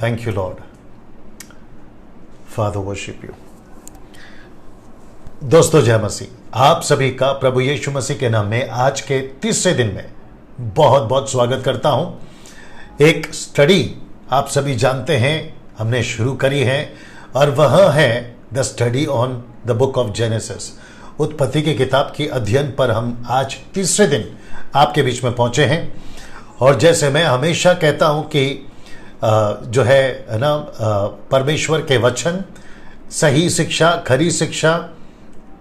Thank you Lord. Father worship you. दोस्तों जय मसीह। आप सभी का प्रभु यीशु मसीह के नाम में आज के तीसरे दिन में बहुत बहुत स्वागत करता हूं। एक स्टडी आप सभी जानते हैं हमने शुरू करी है और वह है the study on the book of genesis. उत्पत्ति की किताब की अध्ययन पर हम आज तीसरे दिन आपके बीच में पहुंचे हैं। और जैसे मैं हमेशा कहता हूं कि जो है ना, परमेश्वर के वचन, सही शिक्षा, खरी शिक्षा,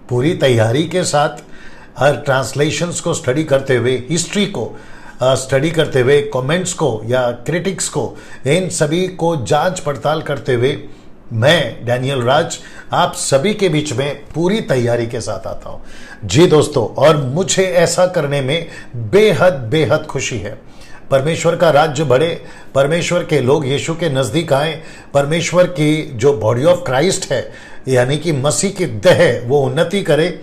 पूरी तैयारी के साथ हर ट्रांसलेशंस को स्टडी करते हुए, हिस्ट्री को स्टडी करते हुए, कमेंट्स को या क्रिटिक्स को, इन सभी को जांच पड़ताल करते हुए मैं डैनियल राज आप सभी के बीच में पूरी तैयारी के साथ आता हूं। जी दोस्तों, और मुझे ऐसा करने में बेहद बेहद खुशी है। परमेश्वर का राज्य बढ़े, परमेश्वर के लोग यीशु के नज़दीक आए, परमेश्वर की जो बॉडी ऑफ क्राइस्ट है यानी कि मसीह की देह है वो उन्नति करे,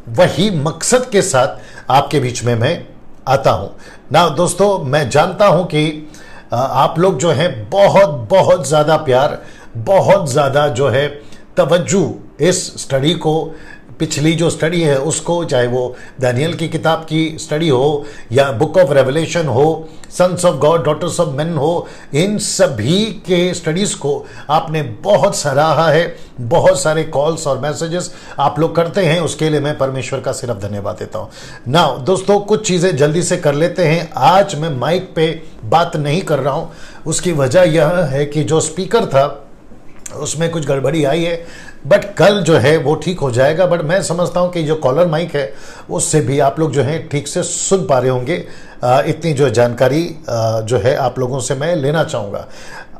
वही मकसद के साथ आपके बीच में मैं आता हूं ना। दोस्तों मैं जानता हूं कि आप लोग जो है बहुत बहुत ज़्यादा प्यार, बहुत ज़्यादा जो है तवज्जो इस स्टडी को, पिछली जो स्टडी है उसको, चाहे वो दानियल की किताब की स्टडी हो या बुक ऑफ रेवलेशन हो, sons of God, daughters of men हो, इन सभी के स्टडीज़ को आपने बहुत सराहा है। बहुत सारे कॉल्स और मैसेजेस आप लोग करते हैं, उसके लिए मैं परमेश्वर का सिर्फ धन्यवाद देता हूँ ना। दोस्तों कुछ चीज़ें जल्दी से कर लेते हैं। आज मैं माइक पे बात नहीं कर रहा हूँ, उसकी वजह यह है कि जो स्पीकर था उसमें कुछ गड़बड़ी आई है, बट कल जो है वो ठीक हो जाएगा। बट मैं समझता हूँ कि जो कॉलर माइक है उससे भी आप लोग जो है ठीक से सुन पा रहे होंगे। इतनी जो जानकारी जो है आप लोगों से मैं लेना चाहूँगा।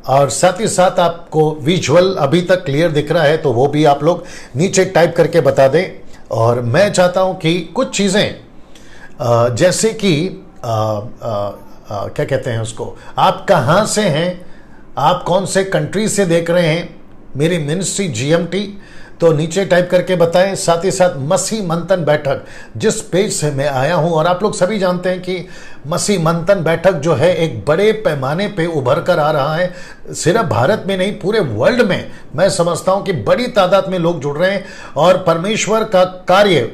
और साथ ही साथ आपको विजुअल अभी तक क्लियर दिख रहा है तो वो भी आप लोग नीचे टाइप करके बता दें। और मैं चाहता हूँ कि कुछ चीज़ें जैसे कि क्या कहते हैं उसको, आप कहाँ से हैं, आप कौन से कंट्री से देख रहे हैं मेरी मिनिस्ट्री GMT, तो नीचे टाइप करके बताएं। साथ ही साथ मसीह मंथन बैठक जिस पेज से मैं आया हूं, और आप लोग सभी जानते हैं कि मसीह मंथन बैठक जो है एक बड़े पैमाने पे उभर कर आ रहा है। सिर्फ भारत में नहीं, पूरे वर्ल्ड में मैं समझता हूं कि बड़ी तादाद में लोग जुड़ रहे हैं और परमेश्वर का कार्य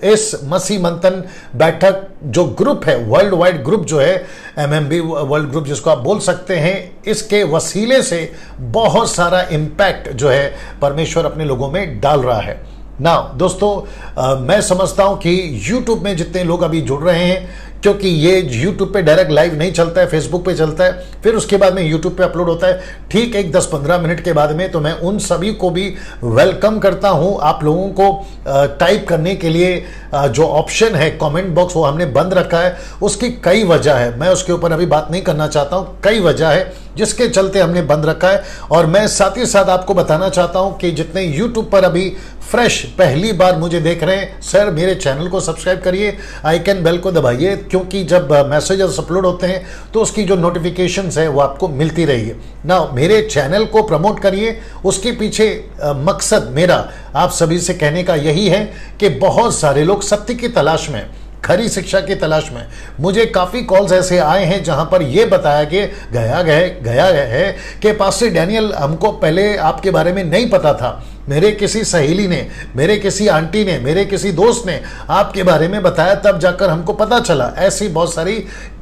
इस मसीह मंथन बैठक जो ग्रुप है, वर्ल्ड वाइड ग्रुप जो है, MMB वर्ल्ड ग्रुप जिसको आप बोल सकते हैं, इसके वसीले से बहुत सारा इम्पैक्ट जो है परमेश्वर अपने लोगों में डाल रहा है ना। दोस्तों मैं समझता हूं कि YouTube में जितने लोग अभी जुड़ रहे हैं, क्योंकि ये YouTube पे डायरेक्ट लाइव नहीं चलता है, फेसबुक पे चलता है, फिर उसके बाद में YouTube पे अपलोड होता है ठीक एक 10-15 मिनट के बाद में, तो मैं उन सभी को भी वेलकम करता हूं। आप लोगों को टाइप करने के लिए जो ऑप्शन है कमेंट बॉक्स, वो हमने बंद रखा है। उसकी कई वजह है, मैं उसके ऊपर अभी बात नहीं करना चाहता हूं। कई वजह है जिसके चलते हमने बंद रखा है। और मैं साथ ही साथ आपको बताना चाहता हूं कि जितने YouTube पर अभी फ्रेश पहली बार मुझे देख रहे हैं, सर मेरे चैनल को सब्सक्राइब करिए, आइकन बेल को दबाइए, क्योंकि जब मैसेजेस अपलोड होते हैं तो उसकी जो नोटिफिकेशंस है वो आपको मिलती रही ना। मेरे चैनल को प्रमोट करिए, उसके पीछे मकसद मेरा आप सभी से कहने का यही है कि बहुत सारे लोग सत्य की तलाश में, खरी शिक्षा की तलाश में, मुझे काफ़ी कॉल्स ऐसे आए हैं जहां पर यह बताया गया है कि पास्टर डैनियल, हमको पहले आपके बारे में नहीं पता था, मेरे किसी सहेली ने, मेरे किसी आंटी ने, मेरे किसी दोस्त ने आपके बारे में बताया, तब जाकर हमको पता चला। ऐसी बहुत सारी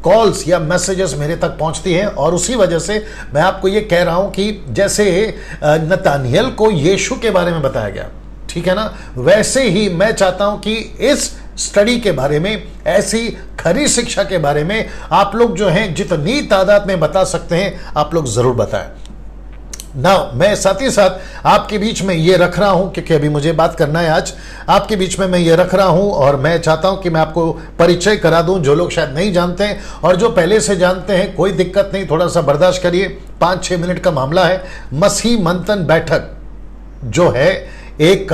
कॉल्स या मैसेजेस मेरे तक पहुंचती हैं और उसी वजह से मैं आपको ये कह रहा हूं कि जैसे नतानियल को यीशु के बारे में बताया गया, ठीक है ना, वैसे ही मैं चाहता हूं कि इस स्टडी के बारे में, ऐसी खरी शिक्षा के बारे में आप लोग जो हैं जितनी तादाद में बता सकते हैं आप लोग जरूर बताएं ना। मैं साथ ही साथ आपके बीच में ये रख रहा हूं, क्योंकि अभी मुझे बात करना है आज, आपके बीच में मैं ये रख रहा हूं और मैं चाहता हूं कि मैं आपको परिचय करा दूं, जो लोग शायद नहीं जानते हैं, और जो पहले से जानते हैं कोई दिक्कत नहीं, थोड़ा सा बर्दाश्त करिए, 5-6 मिनट का मामला है। मसीह मंथन बैठक जो है एक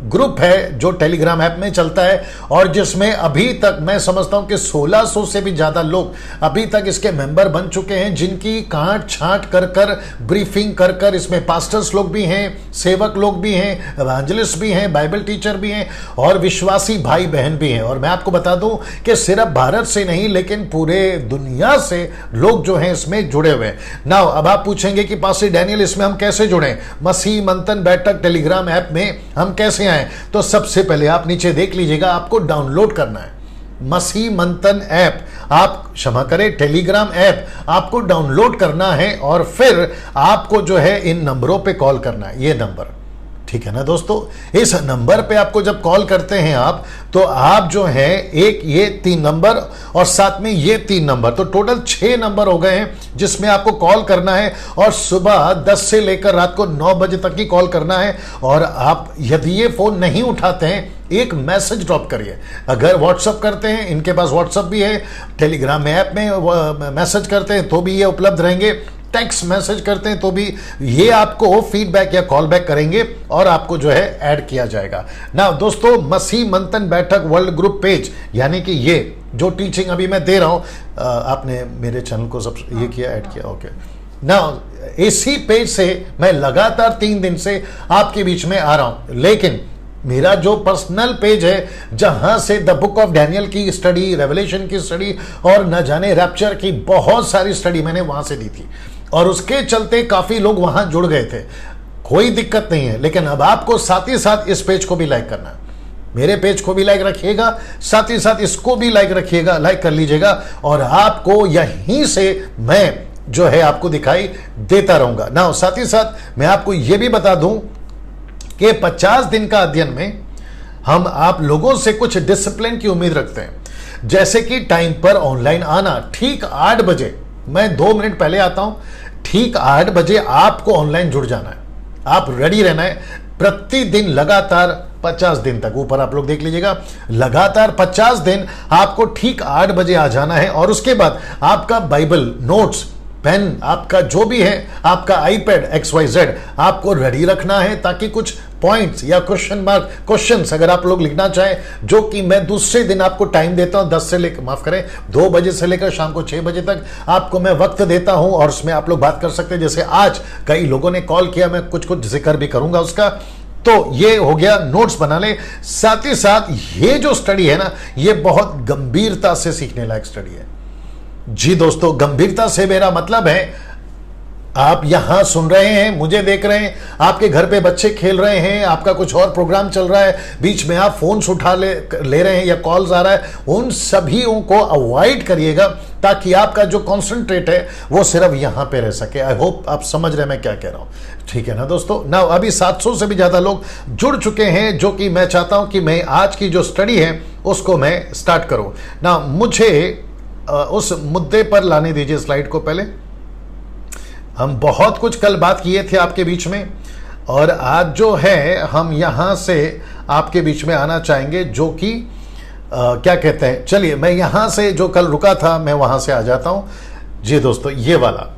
ग्रुप है जो टेलीग्राम ऐप में चलता है और जिसमें अभी तक मैं समझता हूं कि 1600 से भी ज्यादा लोग अभी तक इसके मेंबर बन चुके हैं, जिनकी काट छांट कर कर ब्रीफिंग कर कर, इसमें पास्टर्स लोग भी हैं, सेवक लोग भी हैं, एवेंजलिस्ट भी हैं, बाइबल टीचर भी हैं और विश्वासी भाई बहन भी हैं। और मैं आपको बता दूं कि सिर्फ भारत से नहीं लेकिन पूरे दुनिया से लोग जो हैं इसमें जुड़े हुए हैं। नाउ अब आप पूछेंगे कि पास्टर डैनियल इसमें हम कैसे जुड़े, मसीह मंथन बैठक टेलीग्राम ऐप में हम कैसे आए? तो सबसे पहले आप नीचे देख लीजिएगा, आपको डाउनलोड करना है मसीह मंथन ऐप, आप क्षमा करें टेलीग्राम ऐप आपको डाउनलोड करना है और फिर आपको जो है इन नंबरों पे कॉल करना है, ये नंबर, ठीक है ना दोस्तों। इस नंबर पे आपको जब कॉल करते हैं आप, तो आप जो है एक ये 3 नंबर और साथ में ये 3 नंबर, तो टोटल 6 नंबर हो गए हैं जिसमें आपको कॉल करना है और सुबह 10 से लेकर रात को 9 बजे तक ही कॉल करना है। और आप यदि ये फोन नहीं उठाते हैं, एक मैसेज ड्रॉप करिए। अगर व्हाट्सएप करते हैं, इनके पास व्हाट्सएप भी है, टेलीग्राम ऐप में मैसेज करते हैं तो भी ये उपलब्ध रहेंगे, टेक्स्ट मैसेज करते हैं तो भी ये आपको फीडबैक या कॉल बैक करेंगे और आपको जो है ऐड किया जाएगा ना। दोस्तों मसीह मंथन बैठक वर्ल्ड ग्रुप पेज, यानी कि ये जो टीचिंग अभी मैं दे रहा हूं, आपने मेरे चैनल को सब ये किया, ऐड किया, ओके ना। इसी पेज से मैं लगातार 3 दिन से आपके बीच में आ रहा हूं, लेकिन मेरा जो पर्सनल पेज है जहां से द बुक ऑफ डैनियल की स्टडी, रेवलेशन की स्टडी और न जाने रैप्चर की बहुत सारी स्टडी मैंने वहां से दी थी और उसके चलते काफी लोग वहां जुड़ गए थे, कोई दिक्कत नहीं है। लेकिन अब आपको साथ ही साथ इस पेज को भी लाइक करना है, मेरे पेज को भी लाइक रखिएगा, साथ ही साथ इसको भी लाइक रखिएगा, लाइक कर लीजिएगा और आपको यहीं से मैं जो है आपको दिखाई देता रहूंगा ना। साथ ही साथ मैं आपको यह भी बता दूं कि 50 दिन का अध्ययन में हम आप लोगों से कुछ डिसिप्लिन की उम्मीद रखते हैं, जैसे कि टाइम पर ऑनलाइन आना, ठीक 8 बजे, मैं 2 मिनट पहले आता हूं, ठीक 8 बजे आपको ऑनलाइन जुड़ जाना है, आप रेडी रहना है। प्रतिदिन लगातार 50 दिन तक, ऊपर आप लोग देख लीजिएगा, लगातार 50 दिन आपको ठीक 8 बजे आ जाना है और उसके बाद आपका बाइबल, नोट्स, पेन, आपका जो भी है, आपका आईपैड XYZ आपको रेडी रखना है, ताकि कुछ पॉइंट्स या क्वेश्चन मार्क, क्वेश्चंस अगर आप लोग लिखना चाहें, जो कि मैं दूसरे दिन आपको टाइम देता हूं, 10 से लेकर, माफ करें, 2 बजे से लेकर शाम को 6 बजे तक आपको मैं वक्त देता हूं और उसमें आप लोग बात कर सकते हैं। जैसे आज कई लोगों ने कॉल किया, मैं कुछ कुछ जिक्र भी करूंगा उसका। तो ये हो गया, नोट्स बना ले। साथ ही साथ ये जो स्टडी है ना, ये बहुत गंभीरता से सीखने लायक स्टडी है। जी दोस्तों, गंभीरता से मेरा मतलब है, आप यहां सुन रहे हैं, मुझे देख रहे हैं, आपके घर पे बच्चे खेल रहे हैं, आपका कुछ और प्रोग्राम चल रहा है, बीच में आप फोन उठा ले रहे हैं या कॉल्स आ रहा है, उन सभी को अवॉइड करिएगा ताकि आपका जो कॉन्सेंट्रेट है वो सिर्फ यहां पे रह सके। आई होप आप समझ रहे हैं मैं क्या कह रहा हूं, ठीक है ना दोस्तों। ना अभी 700 से भी ज्यादा लोग जुड़ चुके हैं, जो कि मैं चाहता हूं कि मैं आज की जो स्टडी है उसको मैं स्टार्ट करूं ना। मुझे उस मुद्दे पर लाने दीजिए स्लाइड को पहले। हम बहुत कुछ कल बात किए थे आपके बीच में और आज जो है हम यहां से आपके बीच में आना चाहेंगे, जो कि क्या कहते हैं, चलिए मैं यहां से जो कल रुका था मैं वहां से आ जाता हूं। जी दोस्तों, ये वाला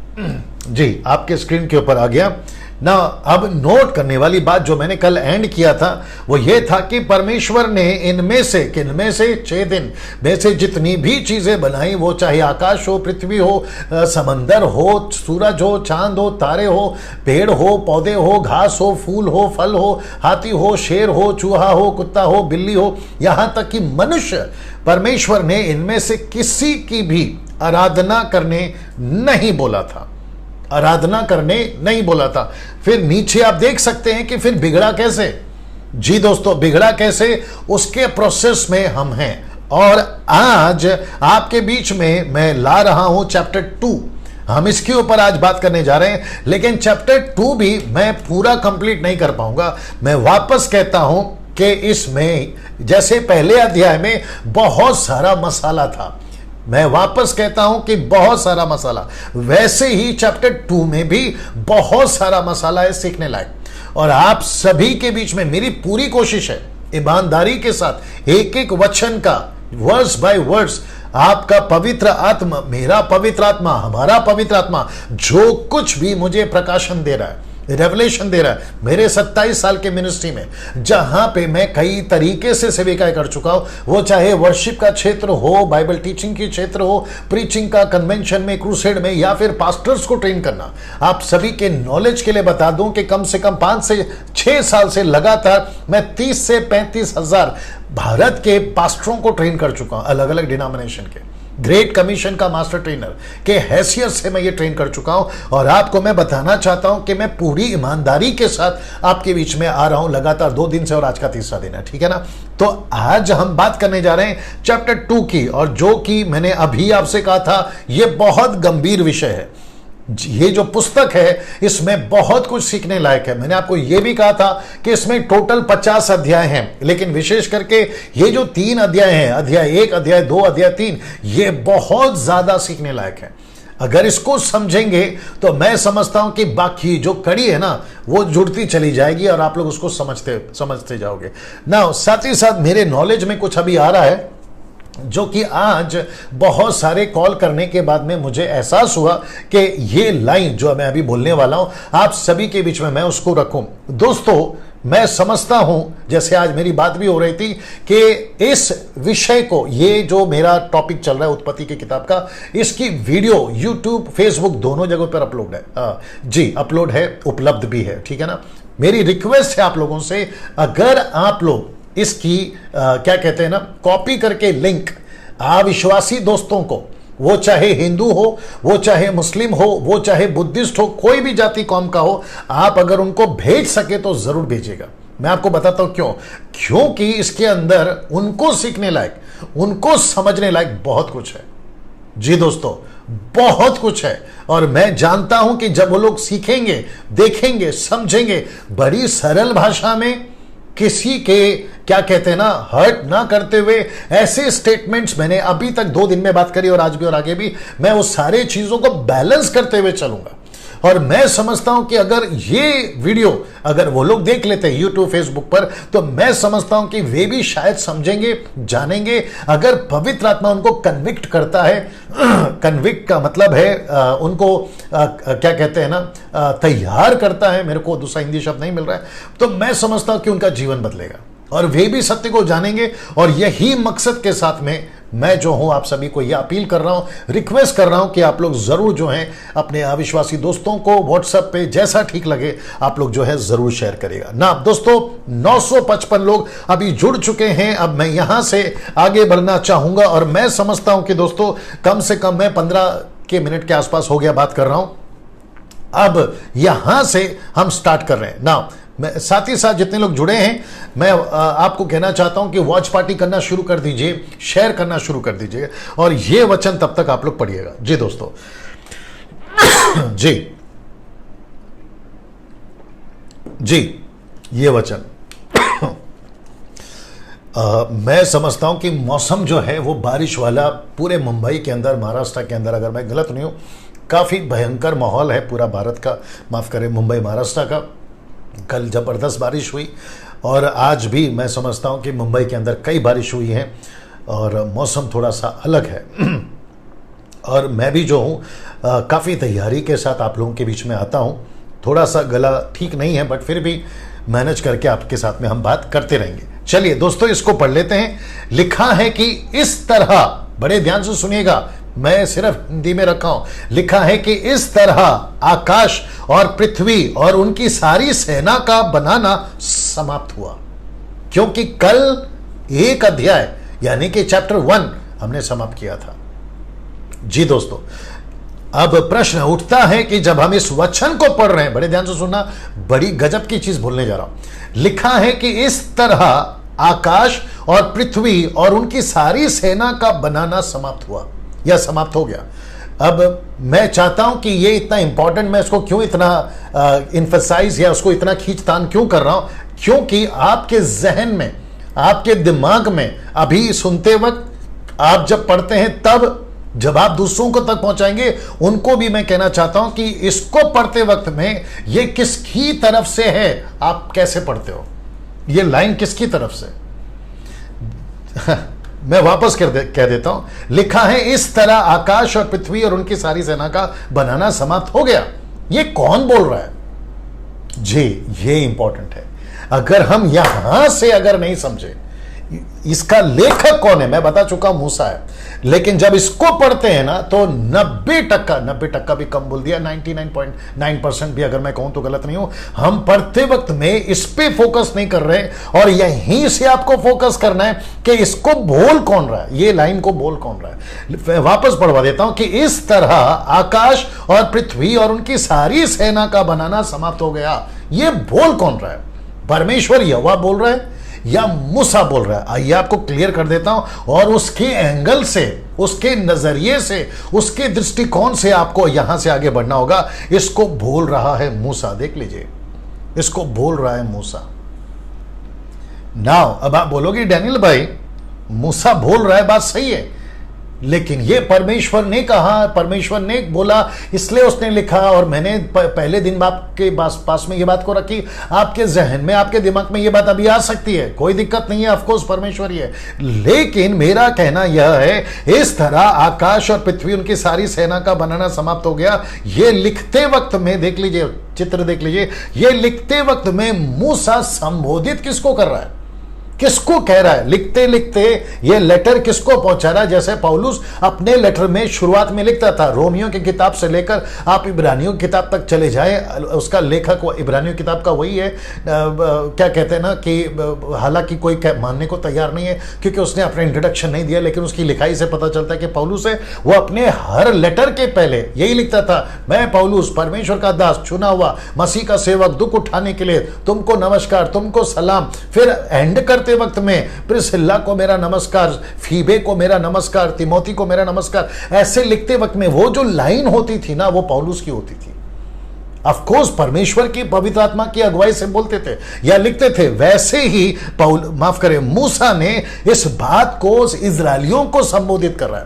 जी आपके स्क्रीन के ऊपर आ गया ना। अब नोट करने वाली बात जो मैंने कल एंड किया था वो ये था कि परमेश्वर ने इनमें से 6 दिन में से जितनी भी चीजें बनाई, वो चाहे आकाश हो, पृथ्वी हो, समंदर हो, सूरज हो, चांद हो, तारे हो, पेड़ हो, पौधे हो, घास हो, फूल हो, फल हो, हाथी हो, शेर हो, चूहा हो, कुत्ता हो, बिल्ली हो, यहां तक कि मनुष्य, परमेश्वर ने इनमें से किसी की भी आराधना करने नहीं बोला था, आराधना करने नहीं बोला था। फिर नीचे आप देख सकते हैं कि फिर बिगड़ा कैसे। जी दोस्तों, बिगड़ा कैसे, उसके प्रोसेस में हम हैं और आज आपके बीच में मैं ला रहा हूं चैप्टर 2। हम इसके ऊपर आज बात करने जा रहे हैं, लेकिन चैप्टर 2 भी मैं पूरा कंप्लीट नहीं कर पाऊंगा। मैं वापस कहता हूं कि इसमें जैसे पहले अध्याय में बहुत सारा मसाला था, मैं वापस कहता हूं कि बहुत सारा मसाला, वैसे ही चैप्टर 2 में भी बहुत सारा मसाला है सीखने लायक। और आप सभी के बीच में मेरी पूरी कोशिश है ईमानदारी के साथ एक एक वचन का वर्स बाय वर्स आपका पवित्र आत्मा, मेरा पवित्र आत्मा, हमारा पवित्र आत्मा जो कुछ भी मुझे प्रकाशन दे रहा है रेवलेशन दे रहा है मेरे 27 साल के मिनिस्ट्री में, जहां पे मैं कई तरीके से सेविकाएं कर चुका हूं, वो चाहे वर्शिप का क्षेत्र हो, बाइबल टीचिंग की क्षेत्र हो, प्रीचिंग का, कन्वेंशन में, क्रूसेड में, या फिर पास्टर्स को ट्रेन करना। आप सभी के नॉलेज के लिए बता दूं कि कम से कम 5 से 6 साल से लगातार मैं 30 से 35 हजार भारत के पास्टरों को ट्रेन कर चुका हूं, अलग अलग डिनोमिनेशन के। ग्रेट कमीशन का मास्टर ट्रेनर के हैसियत से मैं ये ट्रेन कर चुका हूं, और आपको मैं बताना चाहता हूं कि मैं पूरी ईमानदारी के साथ आपके बीच में आ रहा हूं लगातार 2 दिन से, और आज का तीसरा दिन है, ठीक है ना। तो आज हम बात करने जा रहे हैं चैप्टर 2 की, और जो कि मैंने अभी आपसे कहा था ये बहुत गंभीर विषय है। ये जो पुस्तक है इसमें बहुत कुछ सीखने लायक है। मैंने आपको यह भी कहा था कि इसमें टोटल 50 अध्याय हैं, लेकिन विशेष करके ये जो 3 अध्याय हैं, अध्याय 1, अध्याय 2, अध्याय 3, ये बहुत ज्यादा सीखने लायक है। अगर इसको समझेंगे तो मैं समझता हूं कि बाकी जो कड़ी है ना वो जुड़ती चली जाएगी और आप लोग उसको समझते जाओगे ना। साथ ही साथ मेरे नॉलेज में कुछ अभी आ रहा है जो कि आज बहुत सारे कॉल करने के बाद में मुझे एहसास हुआ कि ये लाइन जो मैं अभी बोलने वाला हूं आप सभी के बीच में मैं उसको रखूं। दोस्तों, मैं समझता हूं, जैसे आज मेरी बात भी हो रही थी कि इस विषय को, ये जो मेरा टॉपिक चल रहा है उत्पत्ति की किताब का, इसकी वीडियो YouTube, Facebook दोनों जगहों पर अपलोड है। जी, अपलोड है, उपलब्ध भी है, ठीक है ना। मेरी रिक्वेस्ट है आप लोगों से, अगर आप लोग इसकी क्या कहते हैं ना, कॉपी करके लिंक अविश्वासी दोस्तों को, वो चाहे हिंदू हो, वो चाहे मुस्लिम हो, वो चाहे बुद्धिस्ट हो, कोई भी जाति कौम का हो, आप अगर उनको भेज सके तो जरूर भेजिएगा। मैं आपको बताता हूं क्यों। क्योंकि इसके अंदर उनको सीखने लायक, उनको समझने लायक बहुत कुछ है। जी दोस्तों, बहुत कुछ है, और मैं जानता हूं कि जब वो लोग सीखेंगे, देखेंगे, समझेंगे, बड़ी सरल भाषा में, किसी के क्या कहते हैं ना, हर्ट ना करते हुए, ऐसे स्टेटमेंट्स मैंने अभी तक 2 दिन में बात करी, और आज भी और आगे भी मैं वो सारे चीजों को बैलेंस करते हुए चलूंगा। और मैं समझता हूं कि अगर ये वीडियो अगर वो लोग देख लेते हैं YouTube, Facebook पर, तो मैं समझता हूं कि वे भी शायद समझेंगे, जानेंगे। अगर पवित्र आत्मा उनको कन्विक्ट करता है, कन्विक्ट का मतलब है उनको क्या कहते हैं ना, तैयार करता है, मेरे को दूसरा हिंदी शब्द नहीं मिल रहा है, तो मैं समझता हूं कि उनका जीवन बदलेगा और वे भी सत्य को जानेंगे। और यही मकसद के साथ में मैं जो हूं आप सभी को यह अपील कर रहा हूं, रिक्वेस्ट कर रहा हूं कि आप लोग जरूर जो हैं अपने अविश्वासी दोस्तों को व्हाट्सएप पे जैसा ठीक लगे आप लोग जो है जरूर शेयर करेगा ना। दोस्तों, 955 लोग अभी जुड़ चुके हैं। अब मैं यहां से आगे बढ़ना चाहूंगा, और मैं समझता हूं कि दोस्तों कम से कम मैं 15 मिनट के आसपास हो गया बात कर रहा हूं। अब यहां से हम स्टार्ट कर रहे हैं ना। मैं साथ ही साथ जितने लोग जुड़े हैं, मैं आपको कहना चाहता हूं कि वॉच पार्टी करना शुरू कर दीजिए, शेयर करना शुरू कर दीजिए, और ये वचन तब तक आप लोग पढ़िएगा। जी दोस्तों, जी जी, ये वचन मैं समझता हूं कि मौसम जो है वो बारिश वाला पूरे मुंबई के अंदर, महाराष्ट्र के अंदर, अगर मैं गलत नहीं हूं, काफी भयंकर माहौल है पूरा भारत का, माफ करें मुंबई महाराष्ट्र का। कल जबरदस्त बारिश हुई, और आज भी मैं समझता हूं कि मुंबई के अंदर कई बारिश हुई है, और मौसम थोड़ा सा अलग है। और मैं भी जो हूं काफ़ी तैयारी के साथ आप लोगों के बीच में आता हूं। थोड़ा सा गला ठीक नहीं है, बट फिर भी मैनेज करके आपके साथ में हम बात करते रहेंगे। चलिए दोस्तों, इसको पढ़ लेते हैं। लिखा है कि इस तरह, बड़े ध्यान से सुनिएगा, मैं सिर्फ हिंदी में रखा हूं। लिखा है कि इस तरह आकाश और पृथ्वी और उनकी सारी सेना का बनाना समाप्त हुआ। क्योंकि कल 1 अध्याय यानी कि चैप्टर 1 हमने समाप्त किया था। जी दोस्तों, अब प्रश्न उठता है कि जब हम इस वचन को पढ़ रहे हैं, बड़े ध्यान से सुनना, बड़ी गजब की चीज बोलने जा रहा हूं। लिखा है कि इस तरह आकाश और पृथ्वी और उनकी सारी सेना का बनाना समाप्त हुआ या समाप्त हो गया। अब मैं चाहता हूं कि ये इतना इंपॉर्टेंट, मैं इसको क्यों इतना इन्फेसाइज या उसको इतना खींचतान क्यों कर रहा हूं, क्योंकि आपके जहन में, आपके दिमाग में अभी सुनते वक्त, आप जब पढ़ते हैं तब, जब आप दूसरों को तक पहुंचाएंगे, उनको भी मैं कहना चाहता हूं कि इसको पढ़ते वक्त में ये किसकी तरफ से है, आप कैसे पढ़ते हो, ये लाइन किसकी तरफ से। मैं वापस कह देता हूं। लिखा है इस तरह आकाश और पृथ्वी और उनकी सारी सेना का बनाना समाप्त हो गया। ये कौन बोल रहा है? जी, ये इंपॉर्टेंट है। अगर हम यहां से अगर नहीं समझे इसका लेखक कौन है, मैं बता चुका मूसा है, लेकिन जब इसको पढ़ते हैं ना तो 90% भी कम बोल दिया, 99.9% भी अगर मैं कहूं तो गलत नहीं हूं, हम पढ़ते वक्त में इस पे फोकस नहीं कर रहे, और यहीं से आपको फोकस करना है कि इसको बोल कौन रहा है, ये लाइन को बोल कौन रहा है। वापस पढ़वा देता हूं कि इस तरह आकाश और पृथ्वी और उनकी सारी सेना का बनाना समाप्त हो गया। ये बोल कौन रहा है? परमेश्वर यहोवा बोल रहा है या मूसा बोल रहा है? आइए आपको क्लियर कर देता हूं, और उसके एंगल से, उसके नजरिए से, उसके दृष्टिकोण से आपको यहां से आगे बढ़ना होगा। इसको बोल रहा है मूसा, देख लीजिए, इसको बोल रहा है मूसा। नाउ अब आप बोलोगे डैनियल भाई मूसा बोल रहा है, बात सही है, लेकिन ये परमेश्वर ने कहा, परमेश्वर ने बोला इसलिए उसने लिखा, और मैंने पहले दिन आपके पास में ये बात को रखी। आपके जहन में, आपके दिमाग में ये बात अभी आ सकती है, कोई दिक्कत नहीं है, ऑफ कोर्स परमेश्वर ही है, लेकिन मेरा कहना यह है इस तरह आकाश और पृथ्वी उनकी सारी सेना का बनाना समाप्त हो गया। ये लिखते वक्त में देख लीजिए, चित्र देख लीजिए, ये लिखते वक्त में मूसा संबोधित किसको कर रहा है, किसको कह रहा है? लिखते लिखते ये लेटर किसको पहुंचा रहा है? जैसे पौलुस अपने लेटर में शुरुआत में लिखता था, रोमियो की किताब से लेकर आप इब्रानियों की किताब तक चले जाए, उसका लेखक वो इब्रानियों की किताब का वही है। क्या कहते हैं ना कि हालांकि कोई मानने को तैयार नहीं है क्योंकि उसने अपना इंट्रोडक्शन नहीं दिया, लेकिन उसकी लिखाई से पता चलता है कि पौलुस है, वो अपने हर लेटर के पहले यही लिखता था, मैं पौलुस परमेश्वर का दास, चुना हुआ मसीह का सेवक, दुख उठाने के लिए तुमको नमस्कार, तुमको सलाम। फिर एंड करते वक्त में प्रिस्किल्ला को मेरा नमस्कार, फीबे को मेरा नमस्कार, तिमोथी को मेरा नमस्कार। ऐसे लिखते वक्त में वो जो लाइन होती थी ना, वो पौलुस की होती थी। ऑफ कोर्स परमेश्वर की पवित्र आत्मा की अगुवाई से बोलते थे या लिखते थे। वैसे ही मूसा ने इस बात को इजरायलियों को संबोधित कर रहा है,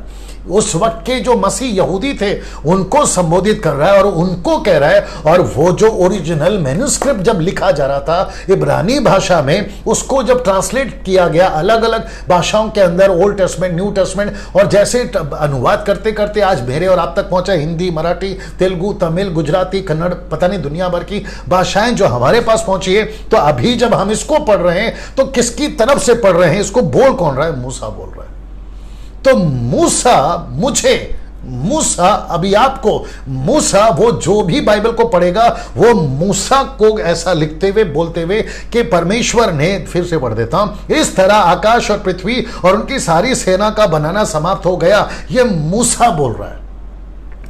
उस वक्त के जो मसीह यहूदी थे उनको संबोधित कर रहा है और उनको कह रहा है। और वो जो ओरिजिनल मैन्युस्क्रिप्ट जब लिखा जा रहा था इब्रानी भाषा में, उसको जब ट्रांसलेट किया गया अलग अलग भाषाओं के अंदर, ओल्ड टेस्टमेंट, न्यू टेस्टमेंट, और जैसे अनुवाद करते करते आज मेरे और आप तक पहुंचा हिंदी, मराठी, तेलुगु, तमिल, गुजराती, कन्नड़, पता नहीं दुनिया भर की भाषाएं जो हमारे पास पहुंची है। तो अभी जब हम इसको पढ़ रहे हैं तो किसकी तरफ से पढ़ रहे हैं? इसको बोल कौन रहा है? मूसा बोल रहा है। तो मूसा अभी आपको, मूसा वो जो भी बाइबल को पढ़ेगा वो मूसा को ऐसा लिखते हुए, बोलते हुए कि परमेश्वर ने, फिर से पढ़ देता हूं, इस तरह आकाश और पृथ्वी और उनकी सारी सेना का बनाना समाप्त हो गया। ये मूसा बोल रहा है।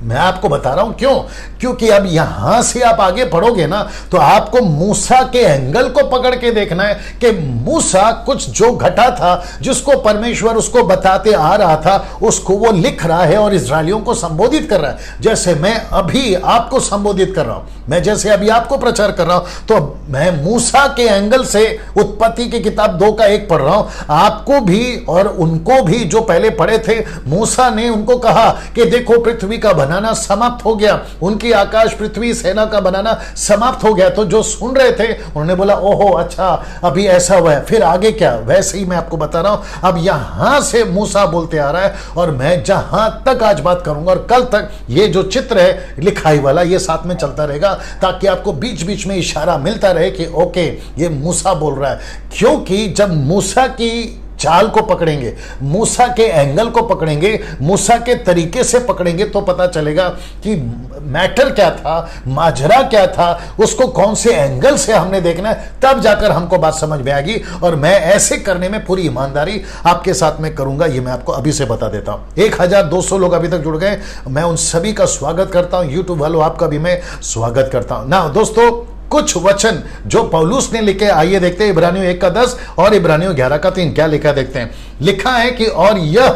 मैं आपको बता रहा हूं क्यों, क्योंकि अब यहां से आप आगे पढ़ोगे ना तो आपको मूसा के एंगल को पकड़ के देखना है कि मूसा कुछ जो घटा था, जिसको परमेश्वर उसको बताते आ रहा था, उसको वो लिख रहा है और इजरायलियों को संबोधित कर रहा है। जैसे मैं अभी आपको संबोधित कर रहा हूं, मैं जैसे अभी आपको प्रचार कर रहा हूं, तो मैं मूसा के एंगल से उत्पत्ति की किताब 2:1 पढ़ रहा हूं। आपको भी और उनको भी जो पहले पढ़े थे, मूसा ने उनको कहा कि देखो पृथ्वी का बनाना समाप्त हो गया, उनकी आकाश पृथ्वी सेना का बनाना समाप्त हो गया। तो जो सुन रहे थे उन्होंने बोला ओहो अच्छा अभी ऐसा हुआ है, फिर आगे क्या? वैसे ही मैं आपको बता रहा हूं। अब यहां से मूसा बोलते आ रहा है और मैं जहां तक आज बात करूंगा और कल तक ये जो चित्र है लिखाई वाला, ये साथ में चलता रहेगा ताकि आपको बीच बीच में इशारा मिलता रहे कि ओके ये मूसा बोल रहा है। क्योंकि जब मूसा की चाल को पकड़ेंगे, मूसा के एंगल को पकड़ेंगे, मूसा के तरीके से पकड़ेंगे, तो पता चलेगा कि मैटर क्या था, माजरा क्या था, उसको कौन से एंगल से हमने देखना है, तब जाकर हमको बात समझ में आएगी। और मैं ऐसे करने में पूरी ईमानदारी आपके साथ में करूंगा, ये मैं आपको अभी से बता देता हूं। 1200 लोग अभी तक जुड़ गए, मैं उन सभी का स्वागत करता हूं। यूट्यूब वालों आपका भी मैं स्वागत करता हूं। ना दोस्तों, कुछ वचन जो पौलुस ने लिखे, आइए देखते हैं। इब्रानियों 1:10 और इब्रानियों 11:3 क्या लिखा देखते हैं। लिखा है कि और यह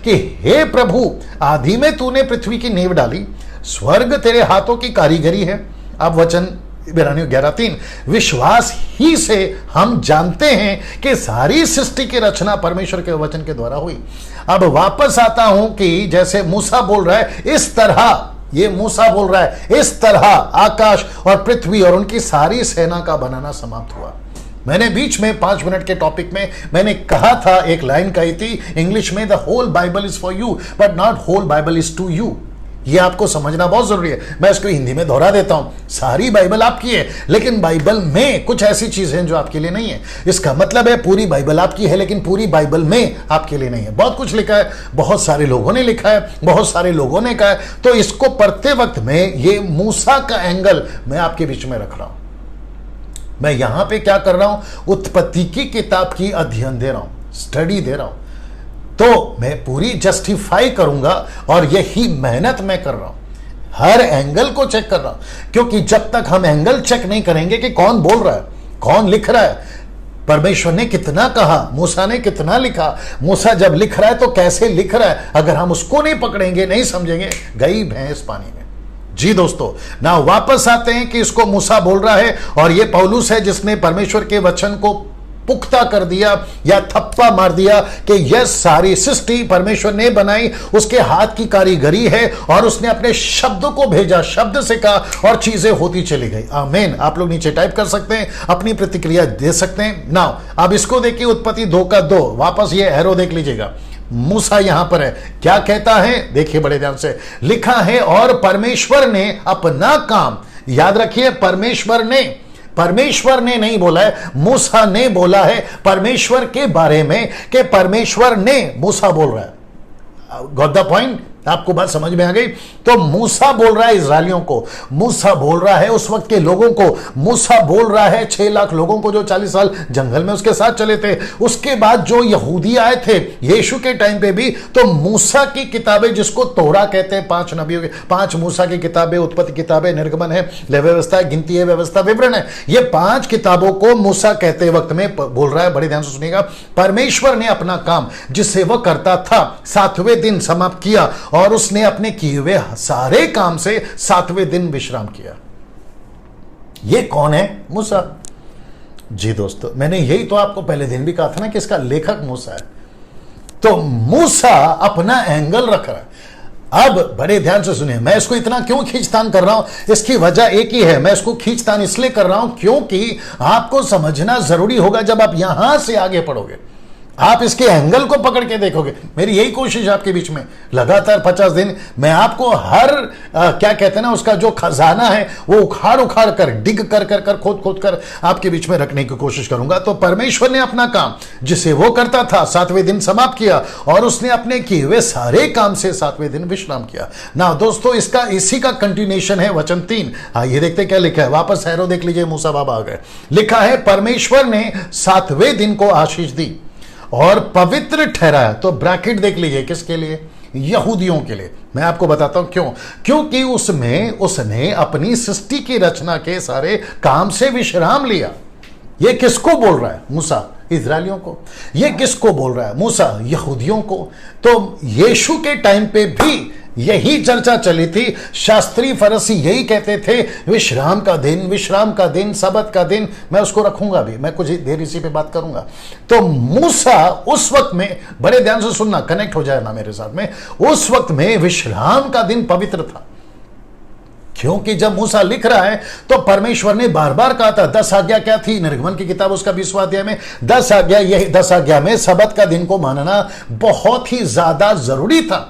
कि हे प्रभु, आदि में तूने पृथ्वी की नींव डाली, स्वर्ग तेरे हाथों की कारीगरी है। अब वचन इब्रानियों 11:3, विश्वास ही से हम जानते हैं कि सारी सृष्टि की रचना परमेश्वर के वचन के द्वारा हुई। अब वापस आता हूं कि जैसे मूसा बोल रहा है, इस तरह, ये मूसा बोल रहा है, इस तरह आकाश और पृथ्वी और उनकी सारी सेना का बनाना समाप्त हुआ। मैंने बीच में 5 मिनट के टॉपिक में मैंने कहा था, एक लाइन कही थी इंग्लिश में, the whole Bible is for you but not whole Bible is to you. ये आपको समझना बहुत जरूरी है। मैं इसको हिंदी में दोहरा देता हूं। सारी बाइबल आपकी है, लेकिन बाइबल में कुछ ऐसी चीजें हैं जो आपके लिए नहीं है। इसका मतलब है पूरी बाइबल आपकी है, लेकिन पूरी बाइबल में आपके लिए नहीं है। बहुत कुछ लिखा है, बहुत सारे लोगों ने लिखा है, बहुत सारे लोगों ने कहा है, तो इसको पढ़ते वक्त में ये मूसा का एंगल मैं आपके बीच में रख रहा हूं। मैं यहां पे क्या कर रहा हूं, उत्पत्ति की किताब की अध्ययन दे रहा हूं, स्टडी दे रहा हूं, तो मैं पूरी जस्टिफाई करूंगा, और यही मेहनत मैं कर रहा हूं, हर एंगल को चेक कर रहा हूं। क्योंकि जब तक हम एंगल चेक नहीं करेंगे कि कौन बोल रहा है, कौन लिख रहा है, परमेश्वर ने कितना कहा, मूसा ने कितना लिखा, मूसा जब लिख रहा है तो कैसे लिख रहा है, अगर हम उसको नहीं पकड़ेंगे, नहीं समझेंगे, गई भैंस पानी में। जी दोस्तों, ना वापस आते हैं कि इसको मूसा बोल रहा है और ये पौलुस है जिसने परमेश्वर के वचन को पुख्ता कर दिया या थप्पा मार दिया कि यह सारी सृष्टि परमेश्वर ने बनाई, उसके हाथ की कारीगरी है, और उसने अपने शब्द को भेजा, शब्द से कहा और चीजें होती चली गई। आमीन। आप लोग नीचे टाइप कर सकते हैं, अपनी प्रतिक्रिया दे सकते हैं। नाउ अब इसको देखिए, उत्पत्ति 2:2, वापस ये एरो देख लीजिएगा। मूसा यहां पर है, क्या कहता है, देखिए बड़े ध्यान से लिखा है, और परमेश्वर ने अपना काम, याद रखिए परमेश्वर ने नहीं बोला है, मूसा ने बोला है परमेश्वर के बारे में कि परमेश्वर ने, मूसा बोल रहा है। Got the point? आपको बात समझ में आ गई? तो मूसा बोल रहा है इजरायलियों को, मूसा बोल रहा है उस वक्त के लोगों को, मूसा बोल रहा है 6 लाख लोगों को जो 40 साल जंगल में उसके साथ चले थे। उसके बाद जो यहूदी आए थे यीशु के टाइम पे भी, तो मूसा की किताबें जिसको तोरा कहते हैं, 5 नबियों के, 5 मूसा की किताबें, उत्पत्ति किताबें, निर्गमन है, व्यवस्था है, गिनती है, व्यवस्था, विवरण है, ये 5 किताबों को मूसा कहते वक्त में बोल रहा है। बड़े ध्यान से सुनिएगा, परमेश्वर ने अपना काम जिससे वह करता था 7वें दिन समाप्त किया, और उसने अपने किए हुए सारे काम से 7वें दिन विश्राम किया। ये कौन है? मूसा। जी दोस्तों, मैंने यही तो आपको पहले दिन भी कहा था ना कि इसका लेखक मूसा है। तो मूसा अपना एंगल रख रहा है। अब बड़े ध्यान से सुनिए, मैं इसको इतना क्यों खींचतान कर रहा हूं, इसकी वजह एक ही है। मैं इसको खींचतान इसलिए कर रहा हूं क्योंकि आपको समझना जरूरी होगा। जब आप यहां से आगे पढ़ोगे, आप इसके एंगल को पकड़ के देखोगे। मेरी यही कोशिश आपके बीच में, लगातार 50 दिन मैं आपको हर क्या कहते हैं ना, उसका जो खजाना है वो उखाड़ उखाड़ कर, डिग कर कर कर, खोद खोद कर आपके बीच में रखने की कोशिश करूंगा। तो परमेश्वर ने अपना काम जिसे वो करता था 7वें दिन समाप्त किया, और उसने अपने किए हुए सारे काम से 7वें दिन विश्राम किया। ना दोस्तों, इसका इसी का कंटिन्यूएशन है वचन 3। आइए देखते क्या लिखा है, वापस एरो देख लीजिए, मूसा बाबा आ गए। लिखा है, परमेश्वर ने 7वें दिन को आशीष दी और पवित्र ठहराया। तो ब्रैकेट देख लीजिए, किसके लिए? यहूदियों के लिए। मैं आपको बताता हूं क्यों। क्योंकि उसमें उसने अपनी सृष्टि की रचना के सारे काम से विश्राम लिया। ये किसको बोल रहा है? मूसा, इजरायलियों को। ये किसको बोल रहा है? मूसा, यहूदियों को। तो यीशु के टाइम पे भी यही चर्चा चली थी। शास्त्री फरीसी यही कहते थे, विश्राम का दिन, विश्राम का दिन, सब्त का दिन। मैं उसको रखूंगा भी, मैं कुछ देर इसी पे बात करूंगा। तो मूसा उस वक्त में, बड़े ध्यान से सुनना, कनेक्ट हो जाए ना मेरे साथ में, उस वक्त में विश्राम का दिन पवित्र था। क्योंकि जब मूसा लिख रहा है तो परमेश्वर ने बार बार कहा था, 10 आज्ञा क्या थी? निर्गमन की किताब उसका 20वां अध्याय में 10 आज्ञा, यही 10 आज्ञा में सब्त का दिन को मानना बहुत ही ज्यादा जरूरी था,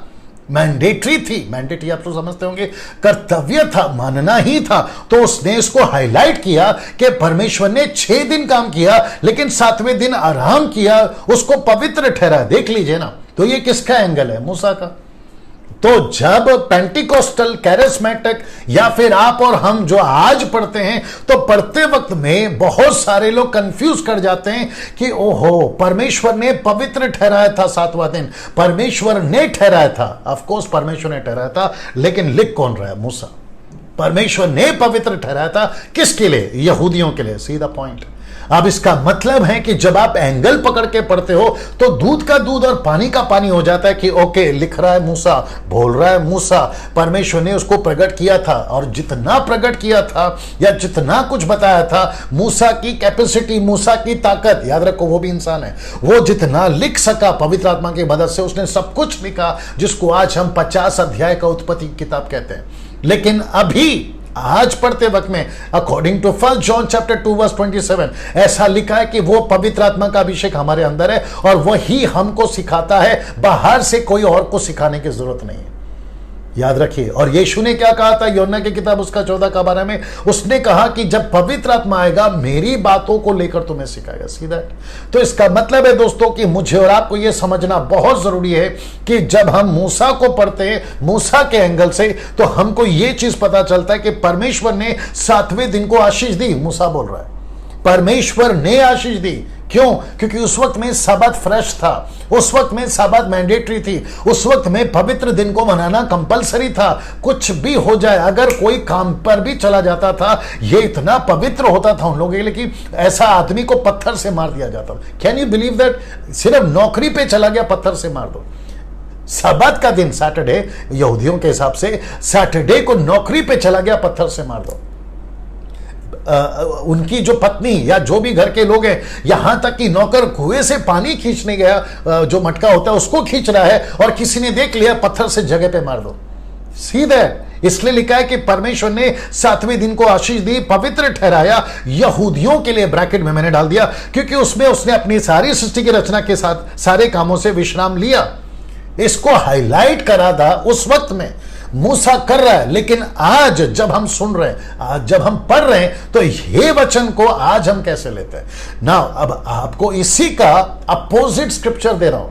मैंडेटरी थी। मैंडेटरी आप तो समझते होंगे, कर्तव्य था, मानना ही था। तो उसने इसको हाईलाइट किया कि परमेश्वर ने 6 दिन काम किया, लेकिन 7वें दिन आराम किया, उसको पवित्र ठहरा। देख लीजिए ना, तो ये किसका एंगल है? मूसा का। तो जब पेंटिकोस्टल, कैरिस्मेटिक, या फिर आप और हम जो आज पढ़ते हैं, तो पढ़ते वक्त में बहुत सारे लोग कंफ्यूज कर जाते हैं कि ओहो, परमेश्वर ने पवित्र ठहराया था 7वां दिन, परमेश्वर ने ठहराया था। ऑफ कोर्स परमेश्वर ने ठहराया था, लेकिन लिख कौन रहा है? मूसा। परमेश्वर ने पवित्र ठहराया था, किसके लिए? यहूदियों के लिए। सीधा पॉइंट। अब इसका मतलब है कि जब आप एंगल पकड़ के पढ़ते हो तो दूध का दूध और पानी का पानी हो जाता है कि ओके, लिख रहा है मूसा, बोल रहा है मूसा, परमेश्वर ने उसको प्रकट किया था, और जितना प्रकट किया था या जितना कुछ बताया था, मूसा की कैपेसिटी, मूसा की ताकत, याद रखो वो भी इंसान है, वो जितना लिख सका पवित्र आत्मा की मदद से, उसने सब कुछ लिखा जिसको आज हम 50 अध्याय का उत्पत्ति किताब कहते हैं। लेकिन अभी आज पढ़ते वक्त में according to 1 John chapter 2 verse 27 ऐसा लिखा है कि वो पवित्र आत्मा का अभिषेक हमारे अंदर है, और वही हमको सिखाता है, बाहर से कोई और को सिखाने की जरूरत नहीं है। याद रखिए। और यीशु ने क्या कहा था यूहन्ना की किताब उसका 14 का 12 में, उसने कहा कि जब पवित्र आत्मा आएगा मेरी बातों को लेकर तुम्हें सिखाएगा। सीधा। तो इसका मतलब है दोस्तों कि मुझे और आपको यह समझना बहुत जरूरी है कि जब हम मूसा को पढ़ते हैं मूसा के एंगल से, तो हमको यह चीज पता चलता है कि परमेश्वर ने 7वें दिन को आशीष दी। मूसा बोल रहा है परमेश्वर ने आशीष दी। क्यों? क्योंकि उस वक्त में सबत फ्रेश था, उस वक्त में सबत मैंडेटरी थी, उस वक्त में पवित्र दिन को मनाना कंपलसरी था। कुछ भी हो जाए, अगर कोई काम पर भी चला जाता था, यह इतना पवित्र होता था उन लोगों के लिए कि ऐसा आदमी को पत्थर से मार दिया जाता था। Can you believe that? सिर्फ नौकरी पे चला गया, पत्थर से मार दो। सबत का दिन सैटरडे, यहूदियों के हिसाब से सैटरडे को नौकरी पे चला गया, पत्थर से मार दो। उनकी जो पत्नी या जो भी घर के लोग हैं, यहां तक कि नौकर कुएं से पानी खींचने गया, जो मटका होता है उसको खींच रहा है, और किसी ने देख लिया, पत्थर से जगह पे मार दो। सीधे। इसलिए लिखा है कि परमेश्वर ने 7वें दिन को आशीष दी, पवित्र ठहराया यहूदियों के लिए, ब्रैकेट में मैंने डाल दिया, क्योंकि उसमें उसने अपनी सारी सृष्टि की रचना के साथ सारे कामों से विश्राम लिया। इसको हाईलाइट करा था उस वक्त में मूसा कर रहा है, लेकिन आज जब हम सुन रहे हैं, आज जब हम पढ़ रहे हैं, तो ये वचन को आज हम कैसे लेते हैं ना। अब आपको इसी का अपोजिट स्क्रिप्चर दे रहा हूं,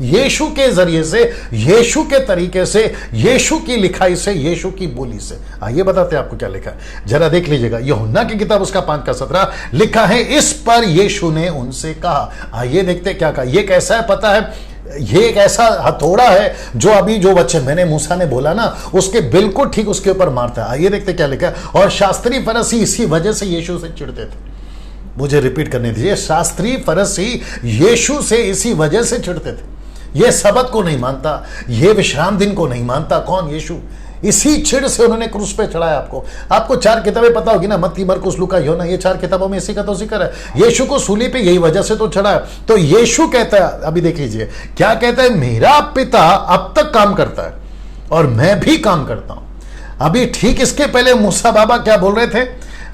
यीशु के जरिए से, यीशु के तरीके से, यीशु की लिखाई से, यीशु की बोली से। आइए बताते हैं आपको क्या लिखा है, जरा देख लीजिएगा। यूहन्ना की किताब उसका 5 का 17 लिखा है, इस पर यीशु ने उनसे कहा। आइए देखते क्या कहा। यह कैसा है पता है? ये एक ऐसा हथौड़ा है जो अभी जो वचन मैंने मूसा ने बोला ना, उसके बिल्कुल ठीक उसके ऊपर मारता है। आइए देखते क्या लिखा है। और शास्त्री फरीसी इसी वजह से यीशु से चिढ़ते थे। मुझे रिपीट करने दीजिए। शास्त्री फरीसी यीशु से इसी वजह से चिढ़ते थे। ये सबत को नहीं मानता, ये विश्राम दिन को नहीं मानता। कौन? यीशु। इसी चिढ़ से उन्होंने क्रूस पे चढ़ाया। आपको 4 किताबें पता होगी ना, मत्ती, मरकुस, लूका, यूहन्ना, ये 4 किताबों में इसी का तो जिक्र है। यीशु को सूली पे यही वजह से तो चढ़ाया। तो यीशु कहता है, अभी देख लीजिए क्या कहता है, मेरा पिता अब तक काम करता है और मैं भी काम करता हूं। अभी ठीक इसके पहले मूसा बाबा क्या बोल रहे थे?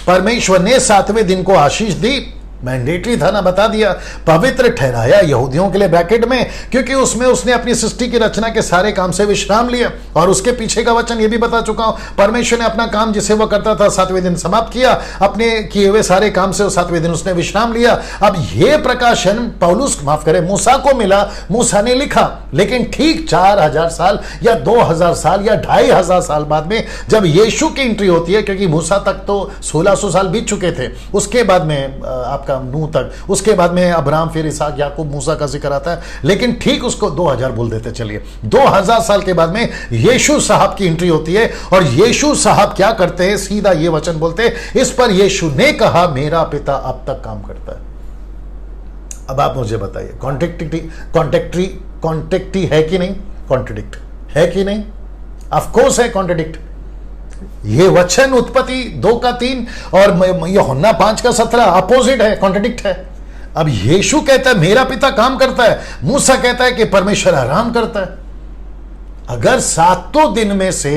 परमेश्वर ने 7वें दिन को आशीष दी, मैंडेटरी था ना, बता दिया, पवित्र ठहराया यहूदियों के लिए, ब्रैकेट में, क्योंकि उसमें उसने अपनी सृष्टि की रचना के सारे काम से विश्राम लिया। और उसके पीछे का वचन ये भी बता चुका हूं, परमेश्वर ने अपना काम जिसे वो करता था 7वें दिन समाप्त किया, अपने किए हुए सारे काम से 7वें दिन उसने विश्राम लिया। अब ये प्रकाशन पौलुस, माफ करें, मूसा को मिला, मूसा ने लिखा, लेकिन ठीक 4000 साल या 2000 साल या 2500 साल बाद में जब यीशु की एंट्री होती है, क्योंकि मूसा तक तो 1600 साल बीत चुके थे, उसके बाद में आपका नूह तक, उसके बाद में अब्राहम, फिर इसहाक, याकूब, मूसा का जिक्र आता है, लेकिन ठीक उसको 2000 बोल देते चलिए। 2000 साल के बाद में यीशु साहब की एंट्री होती है, और यीशु साहब क्या करते हैं? सीधा ये वचन बोलते हैं, इस पर यीशु ने कहा, मेरा पिता अब तक काम करता है। अब आप मुझे बताइए, कॉन्ट्रैक्टी है कि नहीं? कॉन्ट्रडिक्ट है कि नहीं? ऑफ कोर्स है कॉन्ट्रडिक्ट। ये वचन उत्पत्ति 2 का 3 और यूहन्ना 5 का 17 अपोजिट है, कॉन्ट्रडिक्ट है। अब यीशु कहता है मेरा पिता काम करता है, मूसा कहता है कि परमेश्वर आराम करता है। अगर 7 दिन में से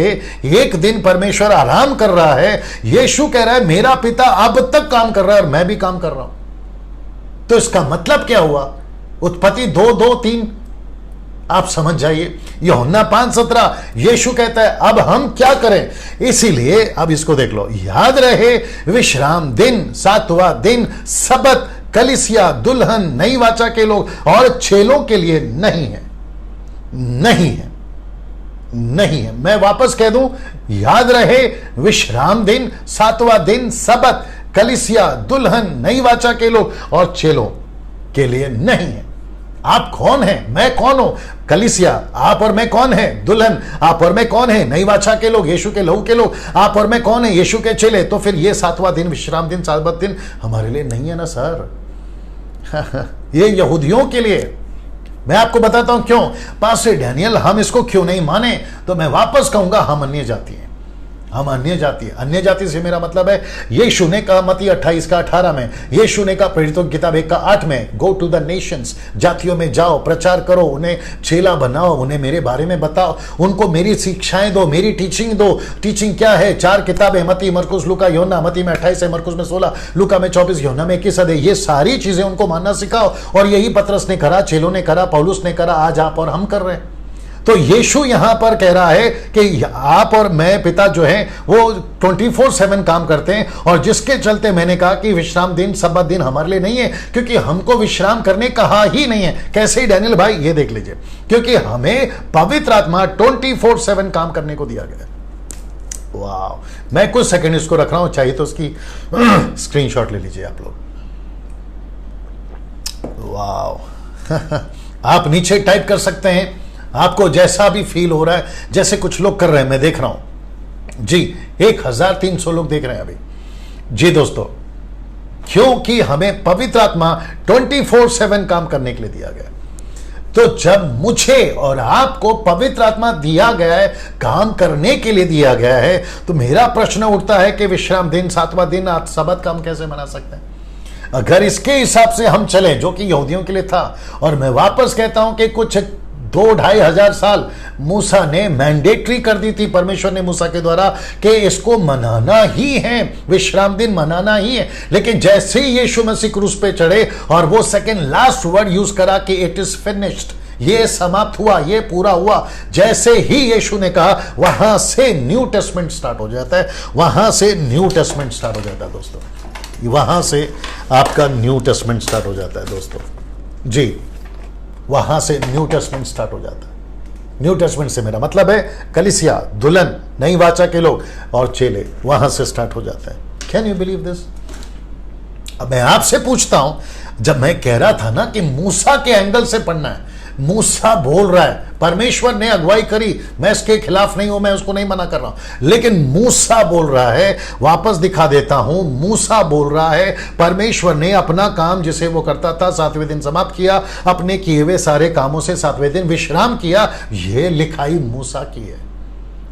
एक दिन परमेश्वर आराम कर रहा है, यीशु कह रहा है मेरा पिता अब तक काम कर रहा है और मैं भी काम कर रहा हूं, तो इसका मतलब क्या हुआ? उत्पत्ति 2:2-3 आप समझ जाइए। यूहन्ना 5:17 यीशु कहता है अब हम क्या करें? इसीलिए अब इसको देख लो, याद रहे विश्राम दिन, 7वां दिन, सबत, कलीसिया, दुल्हन, नई वाचा के लोग और चेलों के लिए नहीं है, नहीं है, नहीं है। मैं वापस कह दूं, याद रहे विश्राम दिन, 7वां दिन, सबत, कलीसिया, दुल्हन, नई वाचा के लोग और चेलों के लिए नहीं है। आप कौन हैं? मैं कौन हूं? कलीसिया। आप और मैं कौन है? दुल्हन। आप और मैं कौन है? नई वाचा के लोग, यीशु के लहू के लोग। आप और मैं कौन है? यीशु के चेले। तो फिर ये 7वां दिन, विश्राम दिन, सबत दिन हमारे लिए नहीं है ना सर। ये यहूदियों के लिए। मैं आपको बताता हूं क्यों। पास्टर डैनियल, हम इसको क्यों नहीं माने? तो मैं वापस कहूंगा हम अन्य जाति हैं, हम अन्य जाति। अन्य जाति से मेरा मतलब है, यीशु ने कहा मत्ती 28 का 18 में, यीशु ने कहा प्रेरितों की किताब 1 का 8 में, गो टू द नेशंस, जातियों में जाओ, प्रचार करो, उन्हें चेला बनाओ, उन्हें मेरे बारे में बताओ, उनको मेरी शिक्षाएं दो, मेरी टीचिंग दो। टीचिंग क्या है? 4 किताबें, मत्ती, मरकुस, लूका, यूहन्ना। मत्ती में 28 है, मरकुस में 16, लूका में 24, यूहन्ना में 21 है। ये सारी चीजें उनको मानना सिखाओ। और यही पतरस ने करा, चेलों ने करा, पौलुस ने करा, आज आप और हम कर रहे हैं। तो यीशु यहां पर कह रहा है कि आप और मैं पिता जो है वो 24/7 काम करते हैं, और जिसके चलते मैंने कहा कि विश्राम दिन सब्बात दिन हमारे लिए नहीं है, क्योंकि हमको विश्राम करने कहा ही नहीं है। कैसे ही डैनियल भाई, ये देख लीजिए, क्योंकि हमें पवित्र आत्मा 24/7 काम करने को दिया गया। वाह, मैं कुछ सेकंड इसको रख रहा हूं, चाहिए तो उसकी स्क्रीनशॉट ले लीजिए आप लोग। वाह आप नीचे टाइप कर सकते हैं, आपको जैसा भी फील हो रहा है, जैसे कुछ लोग कर रहे हैं, मैं देख रहा हूं जी 1300 लोग देख रहे हैं अभी जी दोस्तों, क्योंकि हमें पवित्र आत्मा 24/7 काम करने के लिए दिया गया। तो जब मुझे और आपको पवित्र आत्मा दिया गया है, काम करने के लिए दिया गया है, तो मेरा प्रश्न उठता है कि विश्राम दिन 7वां दिन आप सब्बात काम कैसे मना सकते हैं? अगर इसके हिसाब से हम चले, जो कि यहूदियों के लिए था, और मैं वापस कहता हूं कि कुछ 2-2.5 हजार साल मूसा ने मैंडेटरी कर दी थी, परमेश्वर ने मूसा के द्वारा, कि इसको मनाना ही है, विश्राम दिन मनाना ही है। लेकिन जैसे ही यीशु मसीह क्रूस पे चढ़े और वो सेकंड लास्ट वर्ड यूज करा कि इट इज फिनिश्ड, ये समाप्त हुआ, ये पूरा हुआ, जैसे ही यीशु ने कहा, वहां से न्यू टेस्टमेंट स्टार्ट हो जाता है, वहां से न्यू टेस्टमेंट स्टार्ट हो जाता है दोस्तों, वहां से आपका न्यू टेस्टमेंट स्टार्ट हो जाता है दोस्तों जी, वहां से न्यू टेस्टमेंट स्टार्ट हो जाता है। न्यू टेस्टमेंट से मेरा मतलब है कलीसिया, दुल्हन, नई वाचा के लोग और चेले, वहां से स्टार्ट हो जाता है। Can you believe this? अब मैं आपसे पूछता हूं, जब मैं कह रहा था ना कि मूसा के एंगल से पढ़ना है, मूसा बोल रहा है, परमेश्वर ने अगुवाई करी, मैं इसके खिलाफ नहीं हूं, मैं उसको नहीं मना कर रहा हूं, लेकिन मूसा बोल रहा है, वापस दिखा देता हूं, मूसा बोल रहा है, परमेश्वर ने अपना काम जिसे वो करता था 7वें दिन समाप्त किया, अपने किए हुए सारे कामों से 7वें दिन विश्राम किया। यह लिखाई मूसा की है।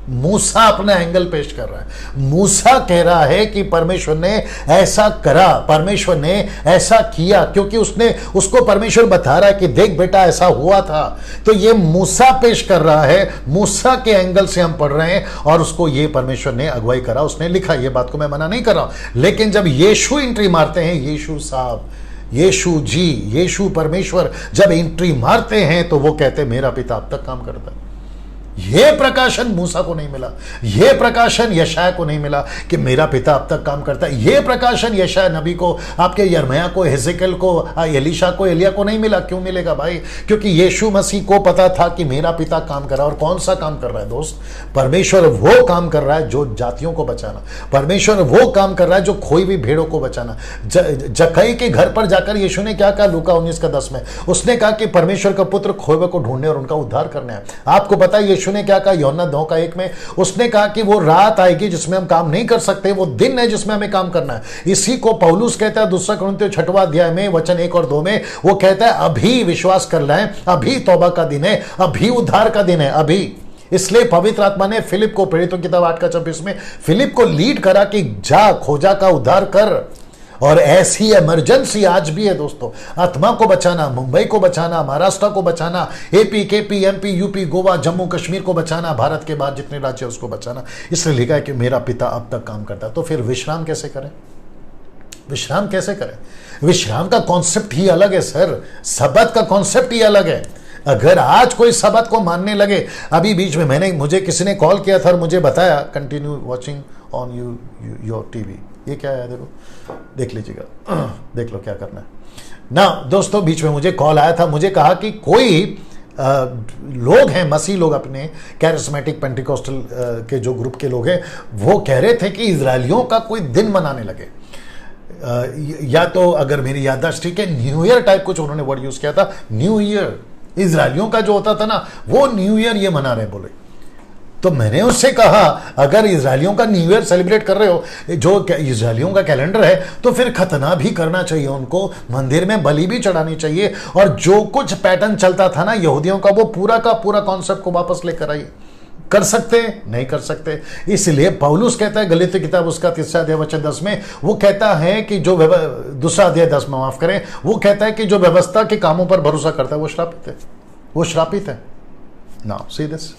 मूसा अपना एंगल पेश कर रहा है। मूसा कह रहा है कि परमेश्वर ने ऐसा करा, परमेश्वर ने ऐसा किया, क्योंकि उसको परमेश्वर बता रहा है कि देख बेटा ऐसा हुआ था। तो ये मूसा पेश कर रहा है, मूसा के एंगल से हम पढ़ रहे हैं, और उसको ये परमेश्वर ने अगुवाई करा, उसने लिखा। ये बात को मैं मना नहीं कर रहा हूं, लेकिन जब यीशु एंट्री मारते हैं, यीशु साहब, यीशु जी, यीशु परमेश्वर जब एंट्री मारते हैं, तो वो कहते हैं मेरा पिता अब तक काम करता है। यह प्रकाशन मूसा को नहीं मिला, यह प्रकाशन यशाया को नहीं मिला कि मेरा पिता अब तक काम करता है। यह प्रकाशन यशाया नबी को, आपके यिर्मयाह को, हेजेकियल को, एलीशा को, एलिया को नहीं मिला। क्यों मिलेगा भाई? क्योंकि यीशु मसीह को पता था कि मेरा पिता काम कर रहा है। और कौन सा काम कर रहा है दोस्त? परमेश्वर वो काम कर रहा है जो जातियों को बचाना, परमेश्वर वो काम कर रहा है जो खोई हुई भेड़ों को बचाना। जक्कई के घर पर जाकर यीशु ने क्या कहा? लूका 19:10 में उसने कहा कि परमेश्वर का पुत्र खोए हुए को ढूंढने और उनका उद्धार करना है। आपको पता है यीशु ने क्या कहा? यूहन्ना 2:1 में उसने कहा कि वो रात आएगी जिसमें हम काम नहीं कर सकते, वो दिन है जिसमें हमें काम करना है। इसी को पौलुस कहता है 2 कुरिन्थियों 6वां अध्याय में वचन 1 और 2 में, वो कहता है अभी विश्वास कर लें, अभी तौबा का दिन है, अभी उद्धार का दिन है, अभी। इसलिए पवित्र आत्मा ने फिलिप को, प्रेरितों की किताब 8:26 में फिलिप को लीड करा कि जा खोजा का उद्धार कर। और ऐसी इमरजेंसी आज भी है दोस्तों, आत्मा को बचाना, मुंबई को बचाना, महाराष्ट्र को बचाना, AP, KP, MP, UP, Goa, Jammu Kashmir को बचाना, भारत के बाद जितने राज्य उसको बचाना। इसलिए लिखा है कि मेरा पिता अब तक काम करता है। तो फिर विश्राम कैसे करें? विश्राम कैसे करें? विश्राम का कॉन्सेप्ट ही अलग है सर, सब्बात का कॉन्सेप्ट ही अलग है। अगर आज कोई सब्बात को मानने लगे, अभी बीच में मुझे किसी ने कॉल किया था और मुझे बताया continue watching on your TV, ये क्या है? देखो, देख लीजिएगा, देख लो क्या करना है ना दोस्तों। बीच में मुझे कॉल आया था, मुझे कहा कि कोई लोग हैं, मसीह लोग, अपने कैरिस्मेटिक पेंटिकोस्टल के जो ग्रुप के लोग हैं, वो कह रहे थे कि इजरायलियों का कोई दिन मनाने लगे, या तो अगर मेरी याददाश्त ठीक है, न्यू ईयर टाइप कुछ उन्होंने वर्ड यूज किया था। न्यू ईयर इजरायलियों का जो होता था ना, वो न्यू ईयर ये मना रहे बोले। तो मैंने उससे कहा अगर इजरायलियों का न्यू ईयर सेलिब्रेट कर रहे हो, जो इजरायलियों का कैलेंडर है, तो फिर खतना भी करना चाहिए, उनको मंदिर में बलि भी चढ़ानी चाहिए, और जो कुछ पैटर्न चलता था ना यहूदियों का, वो पूरा का पूरा कॉन्सेप्ट को वापस लेकर आइए। कर सकते? नहीं कर सकते। इसलिए पौलुस कहता है गलातियों की किताब उसका 3 अध्याय वचन 10 में, वो कहता है कि जो 2 अध्याय 10 में, माफ करें, वो कहता है कि जो व्यवस्था के कामों पर भरोसा करता है वो श्रापित है, वो श्रापित है। Now see this.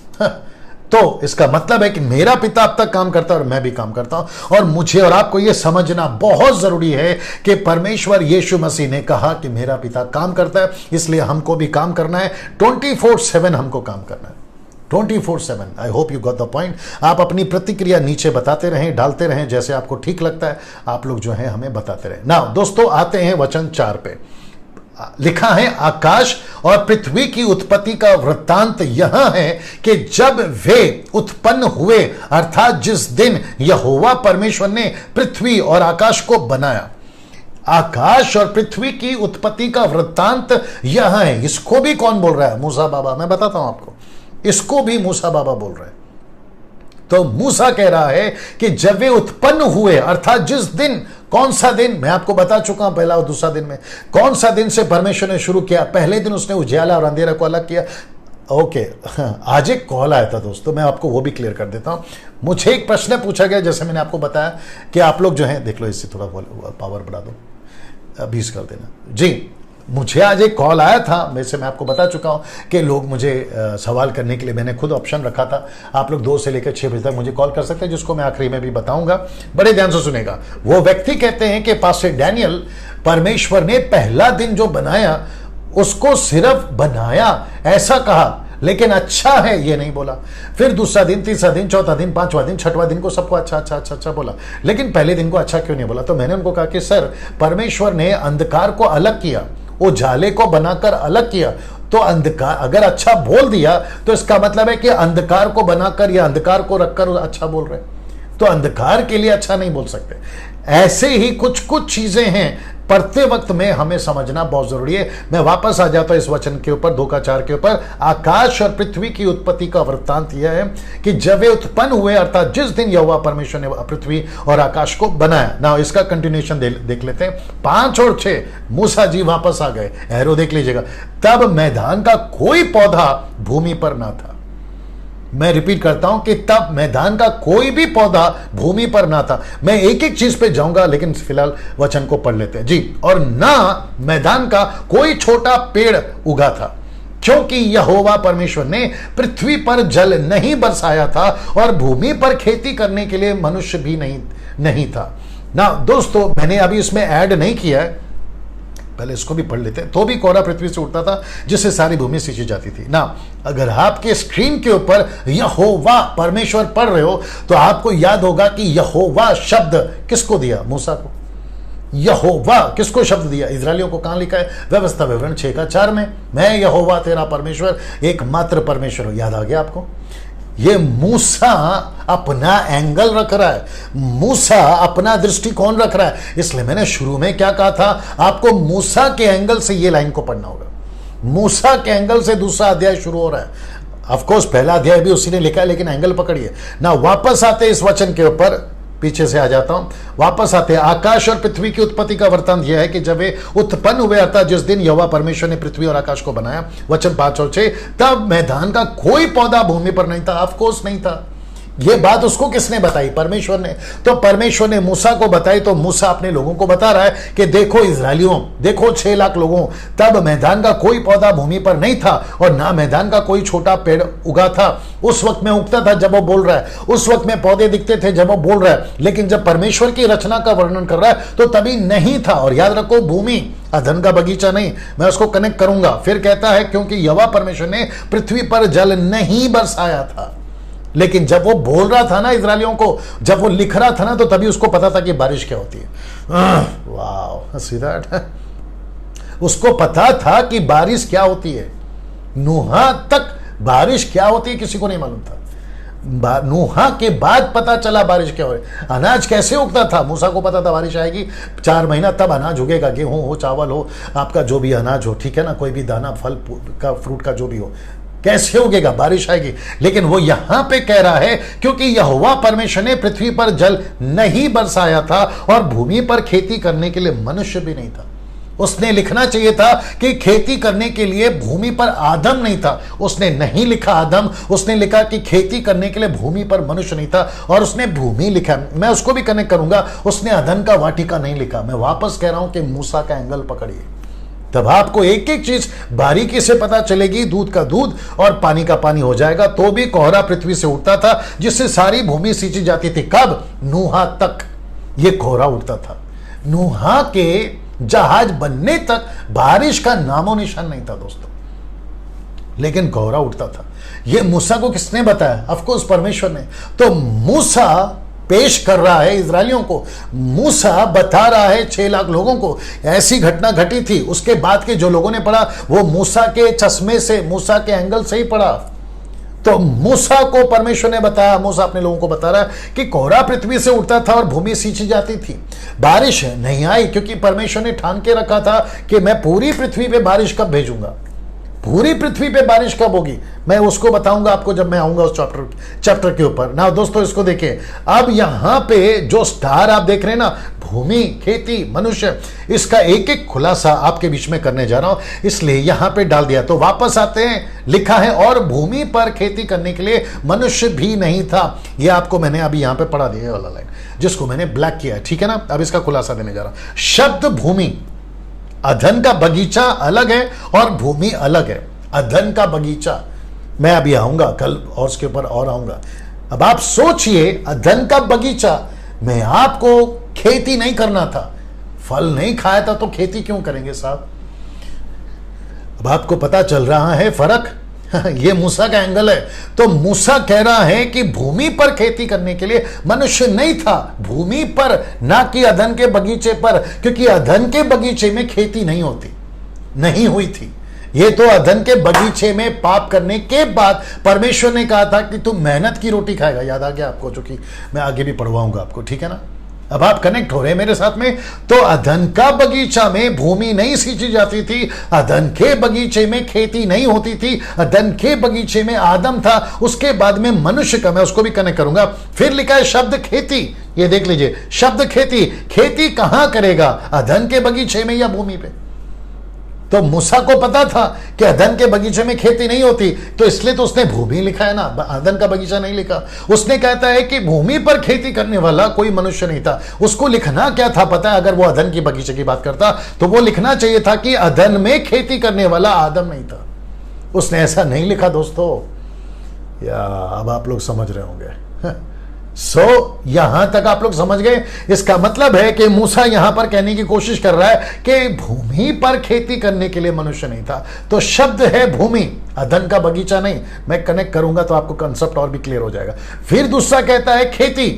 तो इसका मतलब है कि मेरा पिता अब तक काम करता है और मैं भी काम करता हूं। और मुझे और आपको यह समझना बहुत जरूरी है कि परमेश्वर यीशु मसीह ने कहा कि मेरा पिता काम करता है, इसलिए हमको भी काम करना है। 24/7 हमको काम करना है। 24/7। I hope you got the point. आप अपनी प्रतिक्रिया नीचे बताते रहें, डालते रहें, जैसे आपको ठीक लगता है आप लोग जो है हमें बताते रहें। नाउ दोस्तों आते हैं वचन 4 पे। लिखा है आकाश और पृथ्वी की उत्पत्ति का वृत्तांत यह है कि जब वे उत्पन्न हुए, अर्थात जिस दिन यहोवा परमेश्वर ने पृथ्वी और आकाश को बनाया। आकाश और पृथ्वी की उत्पत्ति का वृत्तांत यह है। इसको भी कौन बोल रहा है? मूसा बाबा। मैं बताता हूं आपको, इसको भी मूसा बाबा बोल रहे हैं। तो मूसा कह रहा है कि जब वे उत्पन्न हुए, अर्थात जिस दिन, कौन सा दिन? मैं आपको बता चुका हूं पहला और दूसरा दिन में। कौन सा दिन से परमेश्वर ने शुरू किया? पहले दिन उसने उजियाला और अंधेरा को अलग किया। ओके, आज एक कॉल आया था दोस्तों, मैं आपको वो भी क्लियर कर देता हूं। मुझे एक प्रश्न पूछा गया, जैसे मैंने आपको बताया कि आप लोग जो है, देख लो इससे थोड़ा पावर बढ़ा दो, 20 कर देना जी। मुझे आज एक कॉल आया था, वैसे मैं आपको बता चुका हूं कि लोग मुझे सवाल करने के लिए मैंने खुद ऑप्शन रखा था। आप लोग 2 से लेकर 6 बजे तक मुझे कॉल कर सकते हैं, जिसको मैं आखिरी में भी बताऊंगा। बड़े ध्यान से सुनेगा। वो व्यक्ति कहते हैं कि पास्टर डैनियल, परमेश्वर ने पहला दिन जो बनाया उसको सिर्फ बनाया ऐसा कहा, लेकिन अच्छा है ये नहीं बोला। फिर दूसरा दिन, तीसरा दिन, चौथा दिन, पांचवा दिन, छठवां दिन को सबको अच्छा अच्छा अच्छा अच्छा बोला, लेकिन पहले दिन को अच्छा क्यों नहीं बोला? तो मैंने उनको कहा कि सर, परमेश्वर ने अंधकार को अलग किया, उजाले को बनाकर अलग किया। तो अंधकार अगर अच्छा बोल दिया तो इसका मतलब है कि अंधकार को बनाकर या अंधकार को रखकर अच्छा बोल रहे, तो अंधकार के लिए अच्छा नहीं बोल सकते। ऐसे ही कुछ कुछ चीजें हैं, पढ़ते वक्त में हमें समझना बहुत जरूरी है। मैं वापस आ जाता हूं इस वचन के ऊपर, 2 का 4 के ऊपर। आकाश और पृथ्वी की उत्पत्ति का वृत्तांत यह है कि जब वे उत्पन्न हुए, अर्थात जिस दिन यहोवा परमेश्वर ने पृथ्वी और आकाश को बनाया। ना इसका कंटिन्यूएशन देख लेते हैं। 5 और 6, मूसा जी वापस आ गए, एरो देख लीजिएगा। तब मैदान का कोई पौधा भूमि पर ना था। मैं रिपीट करता हूं कि तब मैदान का कोई भी पौधा भूमि पर ना था। मैं एक एक चीज पे जाऊंगा, लेकिन फिलहाल वचन को पढ़ लेते हैं जी। और ना मैदान का कोई छोटा पेड़ उगा था, क्योंकि यहोवा परमेश्वर ने पृथ्वी पर जल नहीं बरसाया था और भूमि पर खेती करने के लिए मनुष्य भी नहीं था। ना दोस्तों, मैंने अभी इसमें ऐड नहीं किया है, पहले इसको भी पढ़ लेते हैं। तो भी कोहरा पृथ्वी से उठता था, जिससे सारी भूमि सींची जाती थी। ना अगर आपके स्क्रीन के ऊपर यहोवा परमेश्वर पढ़ रहे हो तो आपको याद होगा कि यहोवा शब्द किसको दिया? मूसा को। यहोवा किसको शब्द दिया? इजरायलियों को। कहां लिखा है? व्यवस्था विवरण 6 का 4 में। मैं यहोवा तेरा परमेश्वर, एकमात्र परमेश्वर। याद आ गया आपको? ये मूसा अपना एंगल रख रहा है, मूसा अपना दृष्टिकोण रख रहा है। इसलिए मैंने शुरू में क्या कहा था, आपको मूसा के एंगल से ये लाइन को पढ़ना होगा। मूसा के एंगल से दूसरा अध्याय शुरू हो रहा है। ऑफ कोर्स पहला अध्याय भी उसी ने लिखा है, लेकिन एंगल पकड़िए ना। वापस आते इस वचन के ऊपर, पीछे से आ जाता हूं, वापस आते हैं। आकाश और पृथ्वी की उत्पत्ति का वृत्तांत यह है कि जब वे उत्पन्न हुए, अर्थात जिस दिन यहोवा परमेश्वर ने पृथ्वी और आकाश को बनाया। वचन 5 और 6, तब मैदान का कोई पौधा भूमि पर नहीं था। ऑफ कोर्स नहीं था। यह बात उसको किसने बताई? परमेश्वर ने। तो परमेश्वर ने मूसा को बताई, तो मूसा अपने लोगों को बता रहा है कि देखो इजरायलियों, देखो 6 लाख लोगों, तब मैदान का कोई पौधा भूमि पर नहीं था और ना मैदान का कोई छोटा पेड़ उगा था। उस वक्त में उगता था जब वो बोल रहा है, उस वक्त में पौधे दिखते थे जब वो बोल रहा है, लेकिन जब परमेश्वर की रचना का वर्णन कर रहा है तो तभी नहीं था। और याद रखो, भूमि अधन का बगीचा नहीं। मैं उसको कनेक्ट करूंगा। फिर कहता है क्योंकि यहोवा परमेश्वर ने पृथ्वी पर जल नहीं बरसाया था। लेकिन जब वो बोल रहा था ना इजरायलियों को, जब वो लिख रहा था ना, तो तभी उसको पता था कि बारिश क्या होती है। वाह, सी दैट। उसको पता था कि बारिश क्या होती है। नूहा तक बारिश क्या होती है किसी को नहीं मालूम था। नूहा के बाद पता चला बारिश क्या हो। अनाज कैसे उगता था, मूसा को पता था बारिश आएगी, 4 महीना तब अनाज उगेगा। गेहूं हो, चावल हो, आपका जो भी अनाज हो, ठीक है ना, कोई भी दाना, फल का, फ्रूट का जो भी हो, कैसे उगेगा? बारिश आएगी। लेकिन वो यहां पे कह रहा है क्योंकि यहोवा परमेश्वर ने पृथ्वी पर जल नहीं बरसाया था और भूमि पर खेती करने के लिए मनुष्य भी नहीं था। उसने लिखना चाहिए था कि खेती करने के लिए भूमि पर आदम नहीं था। उसने नहीं लिखा आदम, उसने लिखा कि खेती करने के लिए भूमि पर मनुष्य नहीं था, और उसने भूमि लिखा। मैं उसको भी कनेक्ट करूंगा। उसने अदन का वाटिका नहीं लिखा। मैं वापस कह रहा हूं कि मूसा का एंगल पकड़िए, तब आपको एक एक चीज बारीकी से पता चलेगी। दूध का दूध और पानी का पानी हो जाएगा। तो भी कोहरा पृथ्वी से उठता था, जिससे सारी भूमि सींची जाती थी। कब? नूहा तक ये कोहरा उठता था। नूहा के जहाज बनने तक बारिश का नामो निशान नहीं था दोस्तों, लेकिन कोहरा उठता था। ये मूसा को किसने बताया? ऑफ कोर्स परमेश्वर ने। तो मूसा पेश कर रहा है इजरायलियों को, मूसा बता रहा है 6 लाख लोगों को ऐसी घटना घटी थी। उसके बाद के जो लोगों ने पढ़ा वो मूसा के चश्मे से, मूसा के एंगल से ही पढ़ा। तो मूसा को परमेश्वर ने बताया, मूसा अपने लोगों को बता रहा है कि कोहरा पृथ्वी से उठता था और भूमि सींची जाती थी। बारिश नहीं आई क्योंकि परमेश्वर ने ठान के रखा था कि मैं पूरी पृथ्वी पे बारिश कब भेजूंगा, पूरी पृथ्वी पे बारिश कब होगी, मैं उसको बताऊंगा आपको जब मैं आऊंगा उस चैप्टर के ऊपर ना। दोस्तों इसको देखिए, अब यहां पे जो स्टार आप देख रहे हैं ना, भूमि, खेती, मनुष्य, इसका एक एक खुलासा आपके बीच में करने जा रहा हूं, इसलिए यहां पे डाल दिया। तो वापस आते हैं, लिखा है और भूमि पर खेती करने के लिए मनुष्य भी नहीं था। यह आपको मैंने अभी यहां पे पढ़ा दिया वाला लाइन, जिसको मैंने ब्लैक किया है, ठीक है ना। अब इसका खुलासा देने जा रहा हूं। शब्द भूमि, अधन का बगीचा अलग है और भूमि अलग है। अधन का बगीचा, मैं अभी आऊंगा कल और उसके ऊपर और आऊंगा। अब आप सोचिए, अधन का बगीचा में आपको खेती नहीं करना था, फल नहीं खाया था, तो खेती क्यों करेंगे साहब? अब आपको पता चल रहा है फर्क। ये मूसा का एंगल है। तो मूसा कह रहा है कि भूमि पर खेती करने के लिए मनुष्य नहीं था, भूमि पर, ना कि अधन के बगीचे पर, क्योंकि अधन के बगीचे में खेती नहीं होती, नहीं हुई थी। ये तो अधन के बगीचे में पाप करने के बाद परमेश्वर ने कहा था कि तुम मेहनत की रोटी खाएगा। याद आ गया आपको, जो कि मैं आगे भी पढ़वाऊंगा आपको, ठीक है ना। अब आप कनेक्ट हो रहे हैं मेरे साथ में। तो अधन का बगीचा में भूमि नहीं सींची जाती थी, अधन के बगीचे में खेती नहीं होती थी, अधन के बगीचे में आदम था, उसके बाद में मनुष्य का, मैं उसको भी कनेक्ट करूंगा। फिर लिखा है शब्द खेती, ये देख लीजिए, शब्द खेती, खेती कहां करेगा, अधन के बगीचे में या भूमि पे? तो मूसा को पता था कि अदन के बगीचे में खेती नहीं होती, तो इसलिए तो उसने भूमि लिखा है ना, अदन का बगीचा नहीं लिखा। उसने कहता है कि भूमि पर खेती करने वाला कोई मनुष्य नहीं था। उसको लिखना क्या था पता है? अगर वो अदन की बगीचे की बात करता तो वो लिखना चाहिए था कि अदन में खेती करने वाला आदम नहीं था। उसने ऐसा नहीं लिखा दोस्तों, या अब आप लोग समझ रहे होंगे। यहां तक आप लोग समझ गए। इसका मतलब है कि मूसा यहां पर कहने की कोशिश कर रहा है कि भूमि पर खेती करने के लिए मनुष्य नहीं था। तो शब्द है भूमि, अदन का बगीचा नहीं। मैं कनेक्ट करूंगा तो आपको कंसेप्ट और भी क्लियर हो जाएगा। फिर दूसरा कहता है खेती,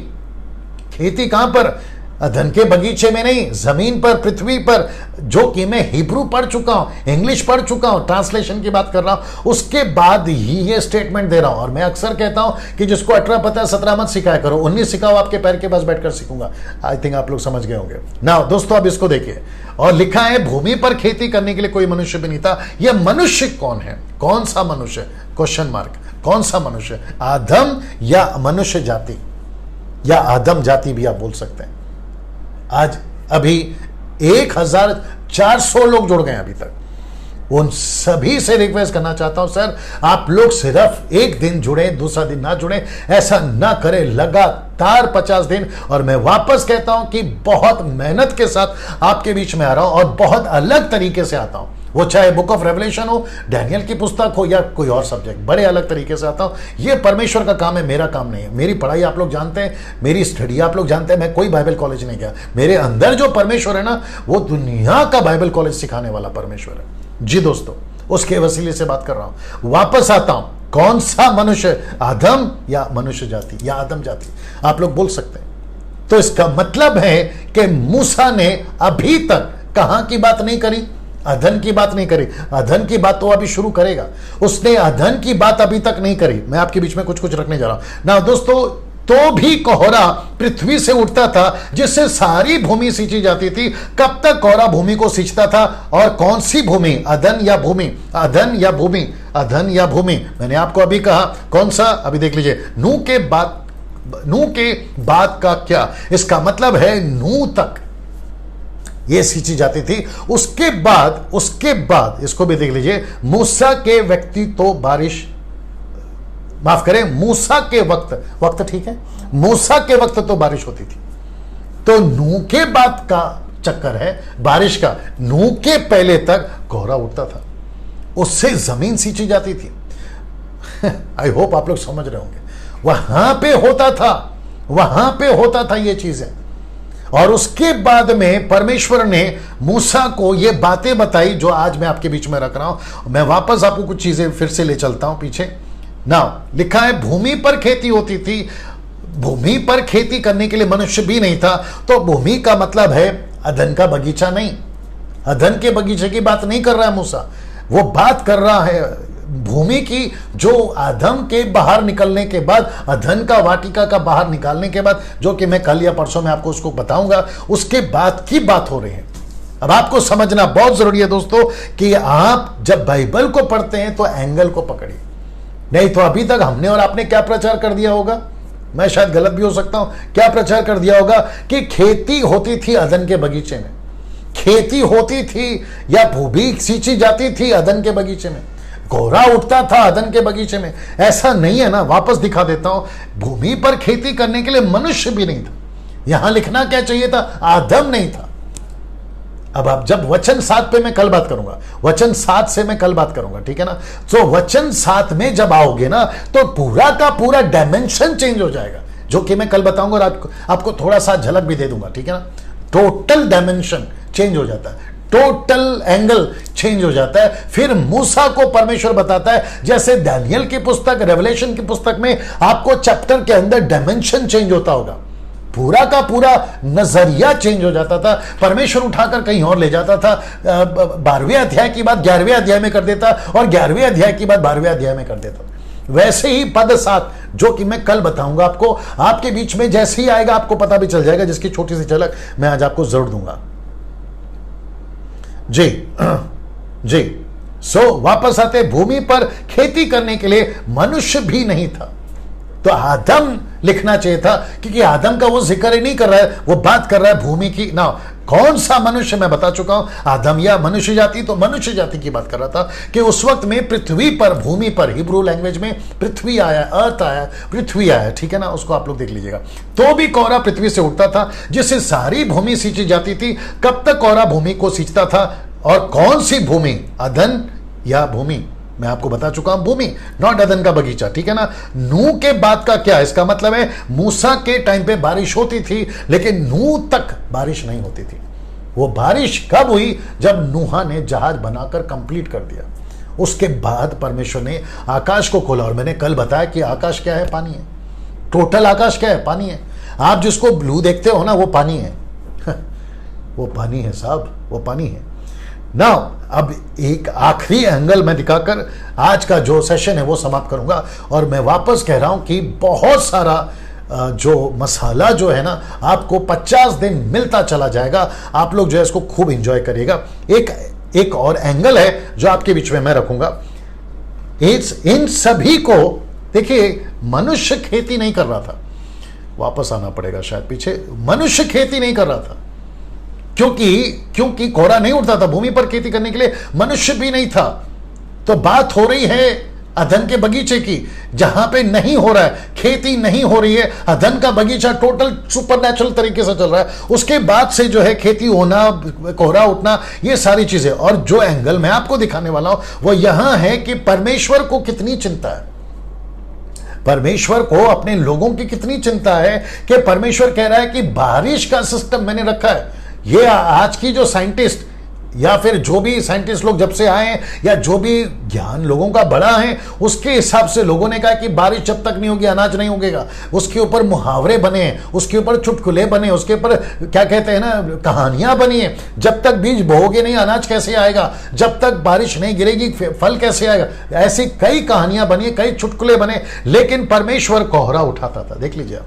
खेती कहां पर? अदन के बगीचे में नहीं, जमीन पर, पृथ्वी पर, जो कि मैं हिब्रू पढ़ चुका हूं, इंग्लिश पढ़ चुका हूं, ट्रांसलेशन की बात कर रहा हूं, उसके बाद ही ये स्टेटमेंट दे रहा हूं। और मैं अक्सर कहता हूं कि जिसको 18 पता है 17 मत सिखाया करो, 19 सिखाओ, आपके पैर के पास बैठकर सीखूंगा। आई थिंक आप लोग समझ गए होंगे ना। दोस्तों अब इसको देखिए, और लिखा है भूमि पर खेती करने के लिए कोई मनुष्य भी नहीं था। यह मनुष्य कौन है? कौन सा मनुष्य? Question mark. कौन सा मनुष्य? आदम या मनुष्य जाति, या आदम जाति भी आप बोल सकते हैं। आज अभी 1400 लोग जुड़ गए अभी तक। उन सभी से रिक्वेस्ट करना चाहता हूं, सर आप लोग सिर्फ एक दिन जुड़े, दूसरा दिन ना जुड़े, ऐसा ना करें, लगातार 50 दिन। और मैं वापस कहता हूं कि बहुत मेहनत के साथ आपके बीच में आ रहा हूं और बहुत अलग तरीके से आता हूं। वो चाहे बुक ऑफ रेवलेशन हो, डैनियल की पुस्तक हो, या कोई और सब्जेक्ट, बड़े अलग तरीके से आता हूं। ये परमेश्वर का काम है, मेरा काम नहीं है। मेरी पढ़ाई आप लोग जानते हैं, मेरी स्टडी आप लोग जानते हैं। मैं कोई बाइबल कॉलेज नहीं गया। मेरे अंदर जो परमेश्वर है ना, वो दुनिया का बाइबल कॉलेज सिखाने वाला परमेश्वर है। जी दोस्तों, उसके वसीले से बात कर रहा हूं। वापस आता हूं, कौन सा मनुष्य? आदम या मनुष्य जाति, या आदम जाति, आप लोग बोल सकते हैं। तो इसका मतलब है कि मूसा ने अभी तक कहां की बात नहीं करी? अधन की बात नहीं करी। अधन की बात तो अभी शुरू करेगा। उसने अधन की बात अभी तक नहीं करी। मैं आपके बीच में कुछ कुछ रखने जा रहा हूं ना दोस्तों। तो भी कोहरा पृथ्वी से उठता था जिससे सारी भूमि सींची जाती थी। कब तक कोहरा भूमि को सींचता था? और कौन सी भूमि? अदन या भूमि? अदन या भूमि? अदन या भूमि? मैंने आपको अभी कहा कौन सा, अभी देख लीजिए। नूह के बाद का क्या? इसका मतलब है नूह तक ये सींची जाती थी। उसके बाद इसको भी देख लीजिए। मूसा के व्यक्ति तो बारिश, माफ करें, मूसा के वक्त ठीक है, मूसा के वक्त तो बारिश होती थी। तो नूह के बाद का चक्कर है बारिश का। नूह के पहले तक कोहरा उठता था, उससे जमीन सींची जाती थी। आई होप आप लोग समझ रहे होंगे। वहां पे होता था ये चीजें। और उसके बाद में परमेश्वर ने मूसा को ये बातें बताई जो आज मैं आपके बीच में रख रहा हूं। मैं वापस आपको कुछ चीजें फिर से ले चलता हूं पीछे। ना लिखा है भूमि पर खेती होती थी, भूमि पर खेती करने के लिए मनुष्य भी नहीं था। तो भूमि का मतलब है अदन का बगीचा नहीं, अदन के बगीचे की बात नहीं कर रहा है मूसा, वो बात कर रहा है भूमि की जो आदम के बाहर निकलने के बाद, अदन का वाटिका का बाहर निकालने के बाद, जो कि मैं कल या परसों में आपको उसको बताऊंगा, उसके बाद की बात हो रही है। अब आपको समझना बहुत जरूरी है दोस्तों कि आप जब बाइबल को पढ़ते हैं तो एंगल को पकड़िए, नहीं तो अभी तक हमने और आपने क्या प्रचार कर दिया होगा, मैं शायद गलत भी हो सकता हूं, क्या प्रचार कर दिया होगा कि खेती होती थी अदन के बगीचे में, खेती होती थी या भूमि सींची जाती थी अदन के बगीचे में, कोहरा उठता था अदन के बगीचे में। ऐसा नहीं है ना, वापस दिखा देता हूं, भूमि पर खेती करने के लिए मनुष्य भी नहीं था। यहां लिखना क्या चाहिए था, आदम नहीं था। अब आप जब वचन 7 पे मैं कल बात करूंगा, वचन 7 से मैं कल बात करूंगा, ठीक है ना। तो वचन 7 में जब आओगे ना तो पूरा का पूरा डायमेंशन चेंज हो जाएगा, जो कि मैं कल बताऊंगा और आपको थोड़ा सा झलक भी दे दूंगा, ठीक है ना। टोटल डायमेंशन चेंज हो जाता है, टोटल एंगल चेंज हो जाता है। फिर मूसा को परमेश्वर बताता है, जैसे दानियल की पुस्तक, रेवलेशन की पुस्तक में आपको चैप्टर के अंदर डायमेंशन चेंज होता होगा, पूरा का पूरा नजरिया चेंज हो जाता था। परमेश्वर उठाकर कहीं और ले जाता था, 12वें अध्याय की बात 11वें अध्याय में कर देता और 11वें अध्याय की बात 12वें अध्याय में कर देता। वैसे ही पद 7 जो कि मैं कल बताऊंगा आपको, आपके बीच में जैसे ही आएगा आपको पता भी चल जाएगा, जिसकी छोटी सी झलक मैं आज आपको जरूर दूंगा। जी जी। सो वापस आते, भूमि पर खेती करने के लिए मनुष्य भी नहीं था। तो आदम लिखना चाहिए था, क्योंकि आदम का वो जिक्र ही नहीं कर रहा है, वो बात कर रहा है भूमि की। ना कौन सा मनुष्य, मैं बता चुका हूं, आदम या मनुष्य जाति, तो मनुष्य जाति की बात कर रहा था कि उस वक्त में पृथ्वी पर, भूमि पर, हिब्रू लैंग्वेज में पृथ्वी आया, अर्थ आया, पृथ्वी आया, ठीक है ना, उसको आप लोग देख लीजिएगा। तो भी कोहरा पृथ्वी से उठता था, जिससे सारी भूमि सींची जाती थी। कब तक कोहरा भूमि को सींचता था, और कौन सी भूमि, अदन या भूमि, मैं आपको बता चुका हूं, भूमि, नॉट अदन का बगीचा, ठीक है ना। नूह के बाद का क्या, इसका मतलब है मूसा के टाइम पे बारिश होती थी, लेकिन नूह तक बारिश नहीं होती थी। वो बारिश कब हुई, जब नूहा ने जहाज बनाकर कंप्लीट कर दिया। उसके बाद परमेश्वर ने आकाश को खोला, और मैंने कल बताया कि आकाश क्या है, पानी है। टोटल आकाश क्या है, पानी है। आप जिसको ब्लू देखते हो ना, वो पानी है वो पानी है साहब, वो पानी है ना। अब एक आखिरी एंगल मैं दिखाकर आज का जो सेशन है वो समाप्त करूंगा, और मैं वापस कह रहा हूं कि बहुत सारा जो मसाला जो है ना, आपको 50 दिन मिलता चला जाएगा। आप लोग जो है इसको खूब एंजॉय करिएगा। एक और एंगल है जो आपके बीच में मैं रखूंगा। इन सभी को देखिए, मनुष्य खेती नहीं कर रहा था, वापस आना पड़ेगा शायद पीछे, मनुष्य खेती नहीं कर रहा था, क्योंकि कोहरा नहीं उठता था, भूमि पर खेती करने के लिए मनुष्य भी नहीं था। तो बात हो रही है अदन के बगीचे की, जहां पे नहीं हो रहा है, खेती नहीं हो रही है। अदन का बगीचा टोटल सुपरनैचुरल तरीके से चल रहा है। उसके बाद से जो है खेती होना, कोहरा उठना, ये सारी चीजें। और जो एंगल मैं आपको दिखाने वाला हूं वो यहां है कि परमेश्वर को कितनी चिंता है, परमेश्वर को अपने लोगों की कितनी चिंता है, कि परमेश्वर कह रहा है कि बारिश का सिस्टम मैंने रखा है। ये आज की जो साइंटिस्ट या फिर जो भी साइंटिस्ट लोग जब से आए हैं, या जो भी ज्ञान लोगों का बड़ा है, उसके हिसाब से लोगों ने कहा कि बारिश जब तक नहीं होगी अनाज नहीं उगेगा। उसके ऊपर मुहावरे बने हैं, उसके ऊपर चुटकुले बने, उसके ऊपर क्या कहते हैं ना, कहानियां बनी है। जब तक बीज बोओगे नहीं अनाज कैसे आएगा, जब तक बारिश नहीं गिरेगी फल कैसे आएगा। ऐसी कई कहानियां बनी, कई चुटकुले बने। लेकिन परमेश्वर कोहरा उठाता था, देख लीजिए,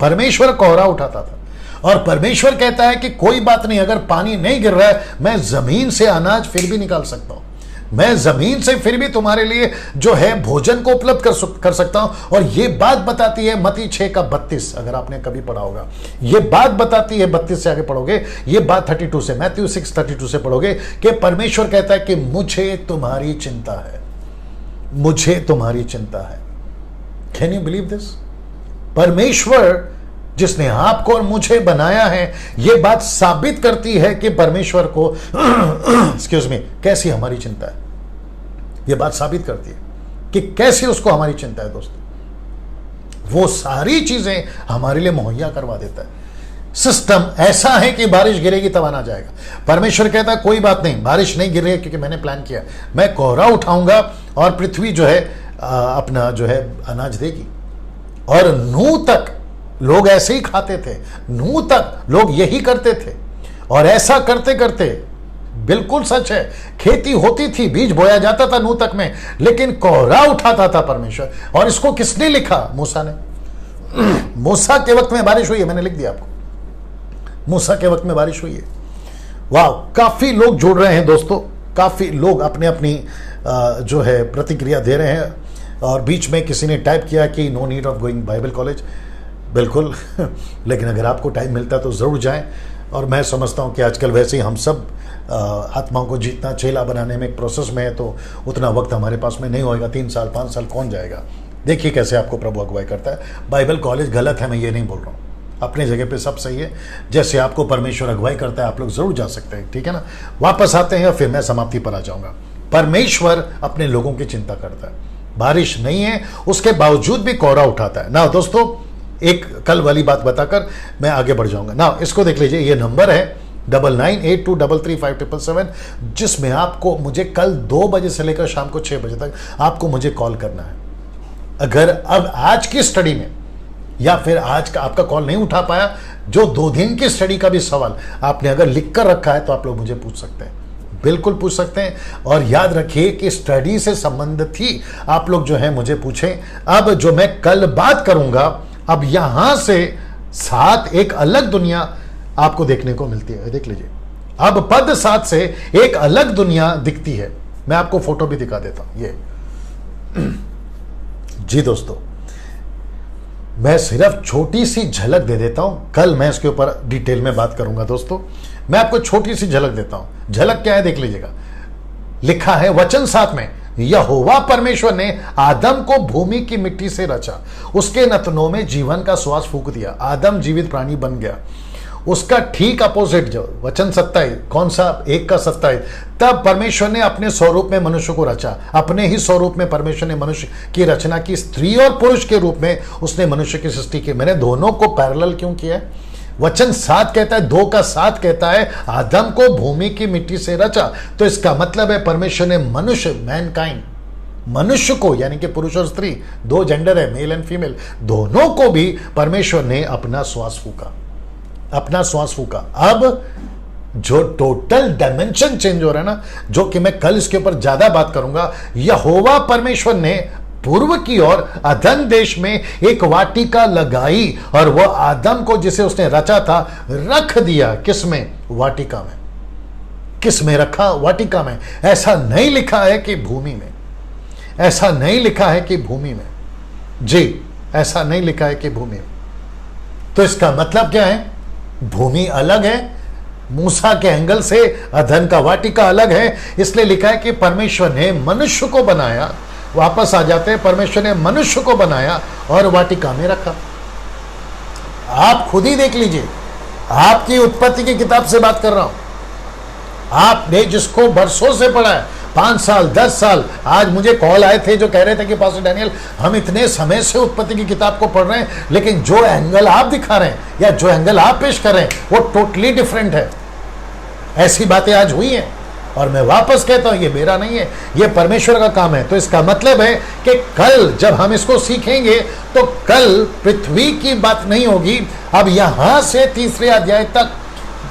परमेश्वर कोहरा उठाता था। और परमेश्वर कहता है कि कोई बात नहीं, अगर पानी नहीं गिर रहा है, मैं जमीन से अनाज फिर भी निकाल सकता हूं, मैं जमीन से फिर भी तुम्हारे लिए जो है भोजन को उपलब्ध कर सकता हूं। और ये बात बताती है मत्ती 6:32, अगर आपने कभी पढ़ा होगा, ये बात बताती है, 32 से आगे पढ़ोगे, ये बात 32 से, मैथ्यू 6:32 से पढ़ोगे, कि परमेश्वर कहता है कि मुझे तुम्हारी चिंता है, मुझे तुम्हारी चिंता है। Can you believe this? परमेश्वर जिसने आपको और मुझे बनाया है, यह बात साबित करती है कि परमेश्वर को एक्सक्यूज मी कैसी हमारी चिंता है। यह बात साबित करती है कि कैसे उसको हमारी चिंता है। दोस्तों, वो सारी चीजें हमारे लिए मुहैया करवा देता है। सिस्टम ऐसा है कि बारिश गिरेगी तब आना जाएगा। परमेश्वर कहता है कोई बात नहीं, बारिश नहीं गिर रही है क्योंकि मैंने प्लान किया, मैं कोहरा उठाऊंगा और पृथ्वी जो है अपना जो है अनाज देगी। और नूह तक लोग ऐसे ही खाते थे, नूह तक लोग यही करते थे। और ऐसा करते करते, बिल्कुल सच है, खेती होती थी, बीज बोया जाता था नूह तक में, लेकिन कोहरा उठाता था परमेश्वर। और इसको किसने लिखा? मूसा ने। मूसा के वक्त में बारिश हुई है, मैंने लिख दिया आपको, मूसा के वक्त में बारिश हुई है। वाह, काफी लोग जुड़ रहे हैं दोस्तों, काफी लोग अपने अपनी जो है प्रतिक्रिया दे रहे हैं। और बीच में किसी ने टाइप किया कि no need of going Bible college. बिल्कुल लेकिन अगर आपको टाइम मिलता है तो ज़रूर जाएं। और मैं समझता हूं कि आजकल वैसे ही हम सब आत्माओं को जीतना, चेला बनाने में एक प्रोसेस में है, तो उतना वक्त हमारे पास में नहीं होएगा। 3 साल 5 साल कौन जाएगा? देखिए कैसे आपको प्रभु अगुवाई करता है। बाइबल कॉलेज गलत है, मैं ये नहीं बोल रहा हूँ, अपने जगह पे सब सही है। जैसे आपको परमेश्वर अगुवाई करता है आप लोग जरूर जा सकते हैं, ठीक है ना। वापस आते हैं और फिर मैं समाप्ति पर आ जाऊंगा। परमेश्वर अपने लोगों की चिंता करता है। बारिश नहीं है, उसके बावजूद भी कोहरा उठाता है ना। दोस्तों, एक कल वाली बात बताकर मैं आगे बढ़ जाऊंगा ना। इसको देख लीजिए, ये नंबर है 9982335577, जिसमें आपको मुझे कल 2 बजे से लेकर शाम को 6 बजे तक आपको मुझे कॉल करना है। अगर अब आज की स्टडी में या फिर आज का आपका कॉल नहीं उठा पाया, जो 2 दिन की स्टडी का भी सवाल आपने अगर लिख कर रखा है, तो आप लोग मुझे पूछ सकते हैं, बिल्कुल पूछ सकते हैं। और याद रखिए कि स्टडी से संबंधित ही आप लोग जो है मुझे पूछें। अब जो मैं कल बात करूंगा, अब यहां से 7 एक अलग दुनिया आपको देखने को मिलती है। देख लीजिए, अब पद 7 से एक अलग दुनिया दिखती है। मैं आपको फोटो भी दिखा देता हूं, ये जी दोस्तों, मैं सिर्फ छोटी सी झलक दे देता हूं। कल मैं इसके ऊपर डिटेल में बात करूंगा दोस्तों। मैं आपको छोटी सी झलक देता हूं। झलक क्या है देख लीजिएगा। लिखा है वचन 7 में, यहोवा परमेश्वर ने आदम को भूमि की मिट्टी से रचा, उसके नथनों में जीवन का श्वास फूंक दिया, आदम जीवित प्राणी बन गया। उसका ठीक अपोजिट जो वचन 27, कौन सा? 1 का 27, तब परमेश्वर ने अपने स्वरूप में मनुष्य को रचा, अपने ही स्वरूप में परमेश्वर ने मनुष्य की रचना की, स्त्री और पुरुष के रूप में उसने मनुष्य की सृष्टि की। मैंने दोनों को पैरेलल क्यों किया है? वचन 7 कहता है, 2 का 7 कहता है आदम को भूमि की मिट्टी से रचा, तो इसका मतलब है परमेश्वर ने मनुष्य, मैनकाइंड, मनुष्य को, यानी कि पुरुष और स्त्री, 2 जेंडर है, मेल एंड फीमेल, दोनों को भी परमेश्वर ने अपना श्वास फूका, अपना श्वास फूका। अब जो टोटल डायमेंशन चेंज हो रहा है ना, जो कि मैं कल इसके ऊपर ज्यादा बात करूंगा। यहोवा परमेश्वर ने पूर्व की ओर अदन देश में एक वाटिका लगाई और वह आदम को, जिसे उसने रचा था, रख दिया। किसमें? वाटिका में। किसमें रखा? वाटिका में। ऐसा नहीं लिखा है कि भूमि में, ऐसा नहीं लिखा है कि भूमि में, जी ऐसा नहीं लिखा है कि भूमि में। तो इसका मतलब क्या है? भूमि अलग है, मूसा के एंगल से अदन का वाटिका अलग है। इसलिए लिखा है कि परमेश्वर ने मनुष्य को बनाया। वापस आ जाते हैं, परमेश्वर ने मनुष्य को बनाया और वाटिका में रखा। आप खुद ही देख लीजिए, आपकी उत्पत्ति की किताब से बात कर रहा हूं। आपने जिसको बरसों से पढ़ा है, 5 साल 10 साल, आज मुझे कॉल आए थे जो कह रहे थे कि पास्टर डैनियल, हम इतने समय से उत्पत्ति की किताब को पढ़ रहे हैं, लेकिन जो एंगल आप दिखा रहे हैं या जो एंगल आप पेश कर रहे हैं वो टोटली डिफरेंट है। ऐसी बातें आज हुई हैं और मैं वापस कहता हूं, ये मेरा नहीं है, ये परमेश्वर का काम है। तो इसका मतलब है कि कल जब हम इसको सीखेंगे तो कल पृथ्वी की बात नहीं होगी। अब यहां से 3 अध्याय तक,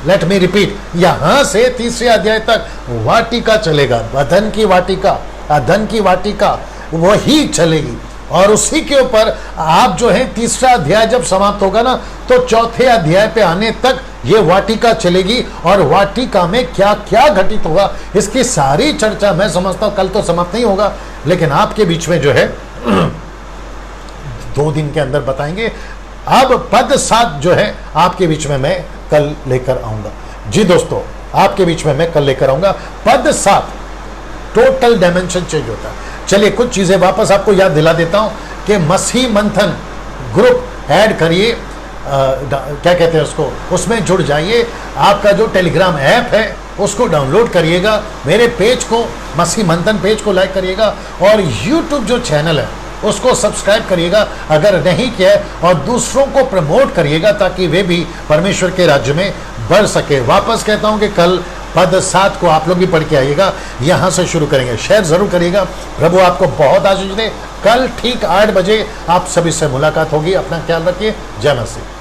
लेट मी रिपीट, यहां से 3 अध्याय तक वाटिका चलेगा। अदन की वाटिका, अदन की वाटिका वही चलेगी। और उसी के ऊपर आप जो है 3 अध्याय जब समाप्त होगा ना, तो 4थे अध्याय पे आने तक ये वाटिका चलेगी। और वाटिका में क्या क्या घटित होगा, इसकी सारी चर्चा मैं समझता हूं कल तो समाप्त नहीं होगा, लेकिन आपके बीच में जो है 2 दिन के अंदर बताएंगे। अब पद 7 जो है आपके बीच में मैं कल लेकर आऊंगा। जी दोस्तों, आपके बीच में मैं कल लेकर आऊंगा पद 7। टोटल डायमेंशन चेंज होता है। चलिए कुछ चीजें वापस आपको याद दिला देता हूं कि मसीह मंथन ग्रुप ऐड करिए, क्या कहते हैं उसको, उसमें जुड़ जाइए। आपका जो टेलीग्राम ऐप है उसको डाउनलोड करिएगा, मेरे पेज को, मसीह मंथन पेज को लाइक करिएगा, और यूट्यूब जो चैनल है उसको सब्सक्राइब करिएगा अगर नहीं किया है, और दूसरों को प्रमोट करिएगा ताकि वे भी परमेश्वर के राज्य में बढ़ सके। वापस कहता हूं कि कल पद 7 को आप लोग भी पढ़ के आइएगा, यहां से शुरू करेंगे। शेयर जरूर करिएगा। प्रभु आपको बहुत आशीष दे। कल ठीक 8 बजे आप सभी से मुलाकात होगी। अपना ख्याल रखिए। जय मसीह।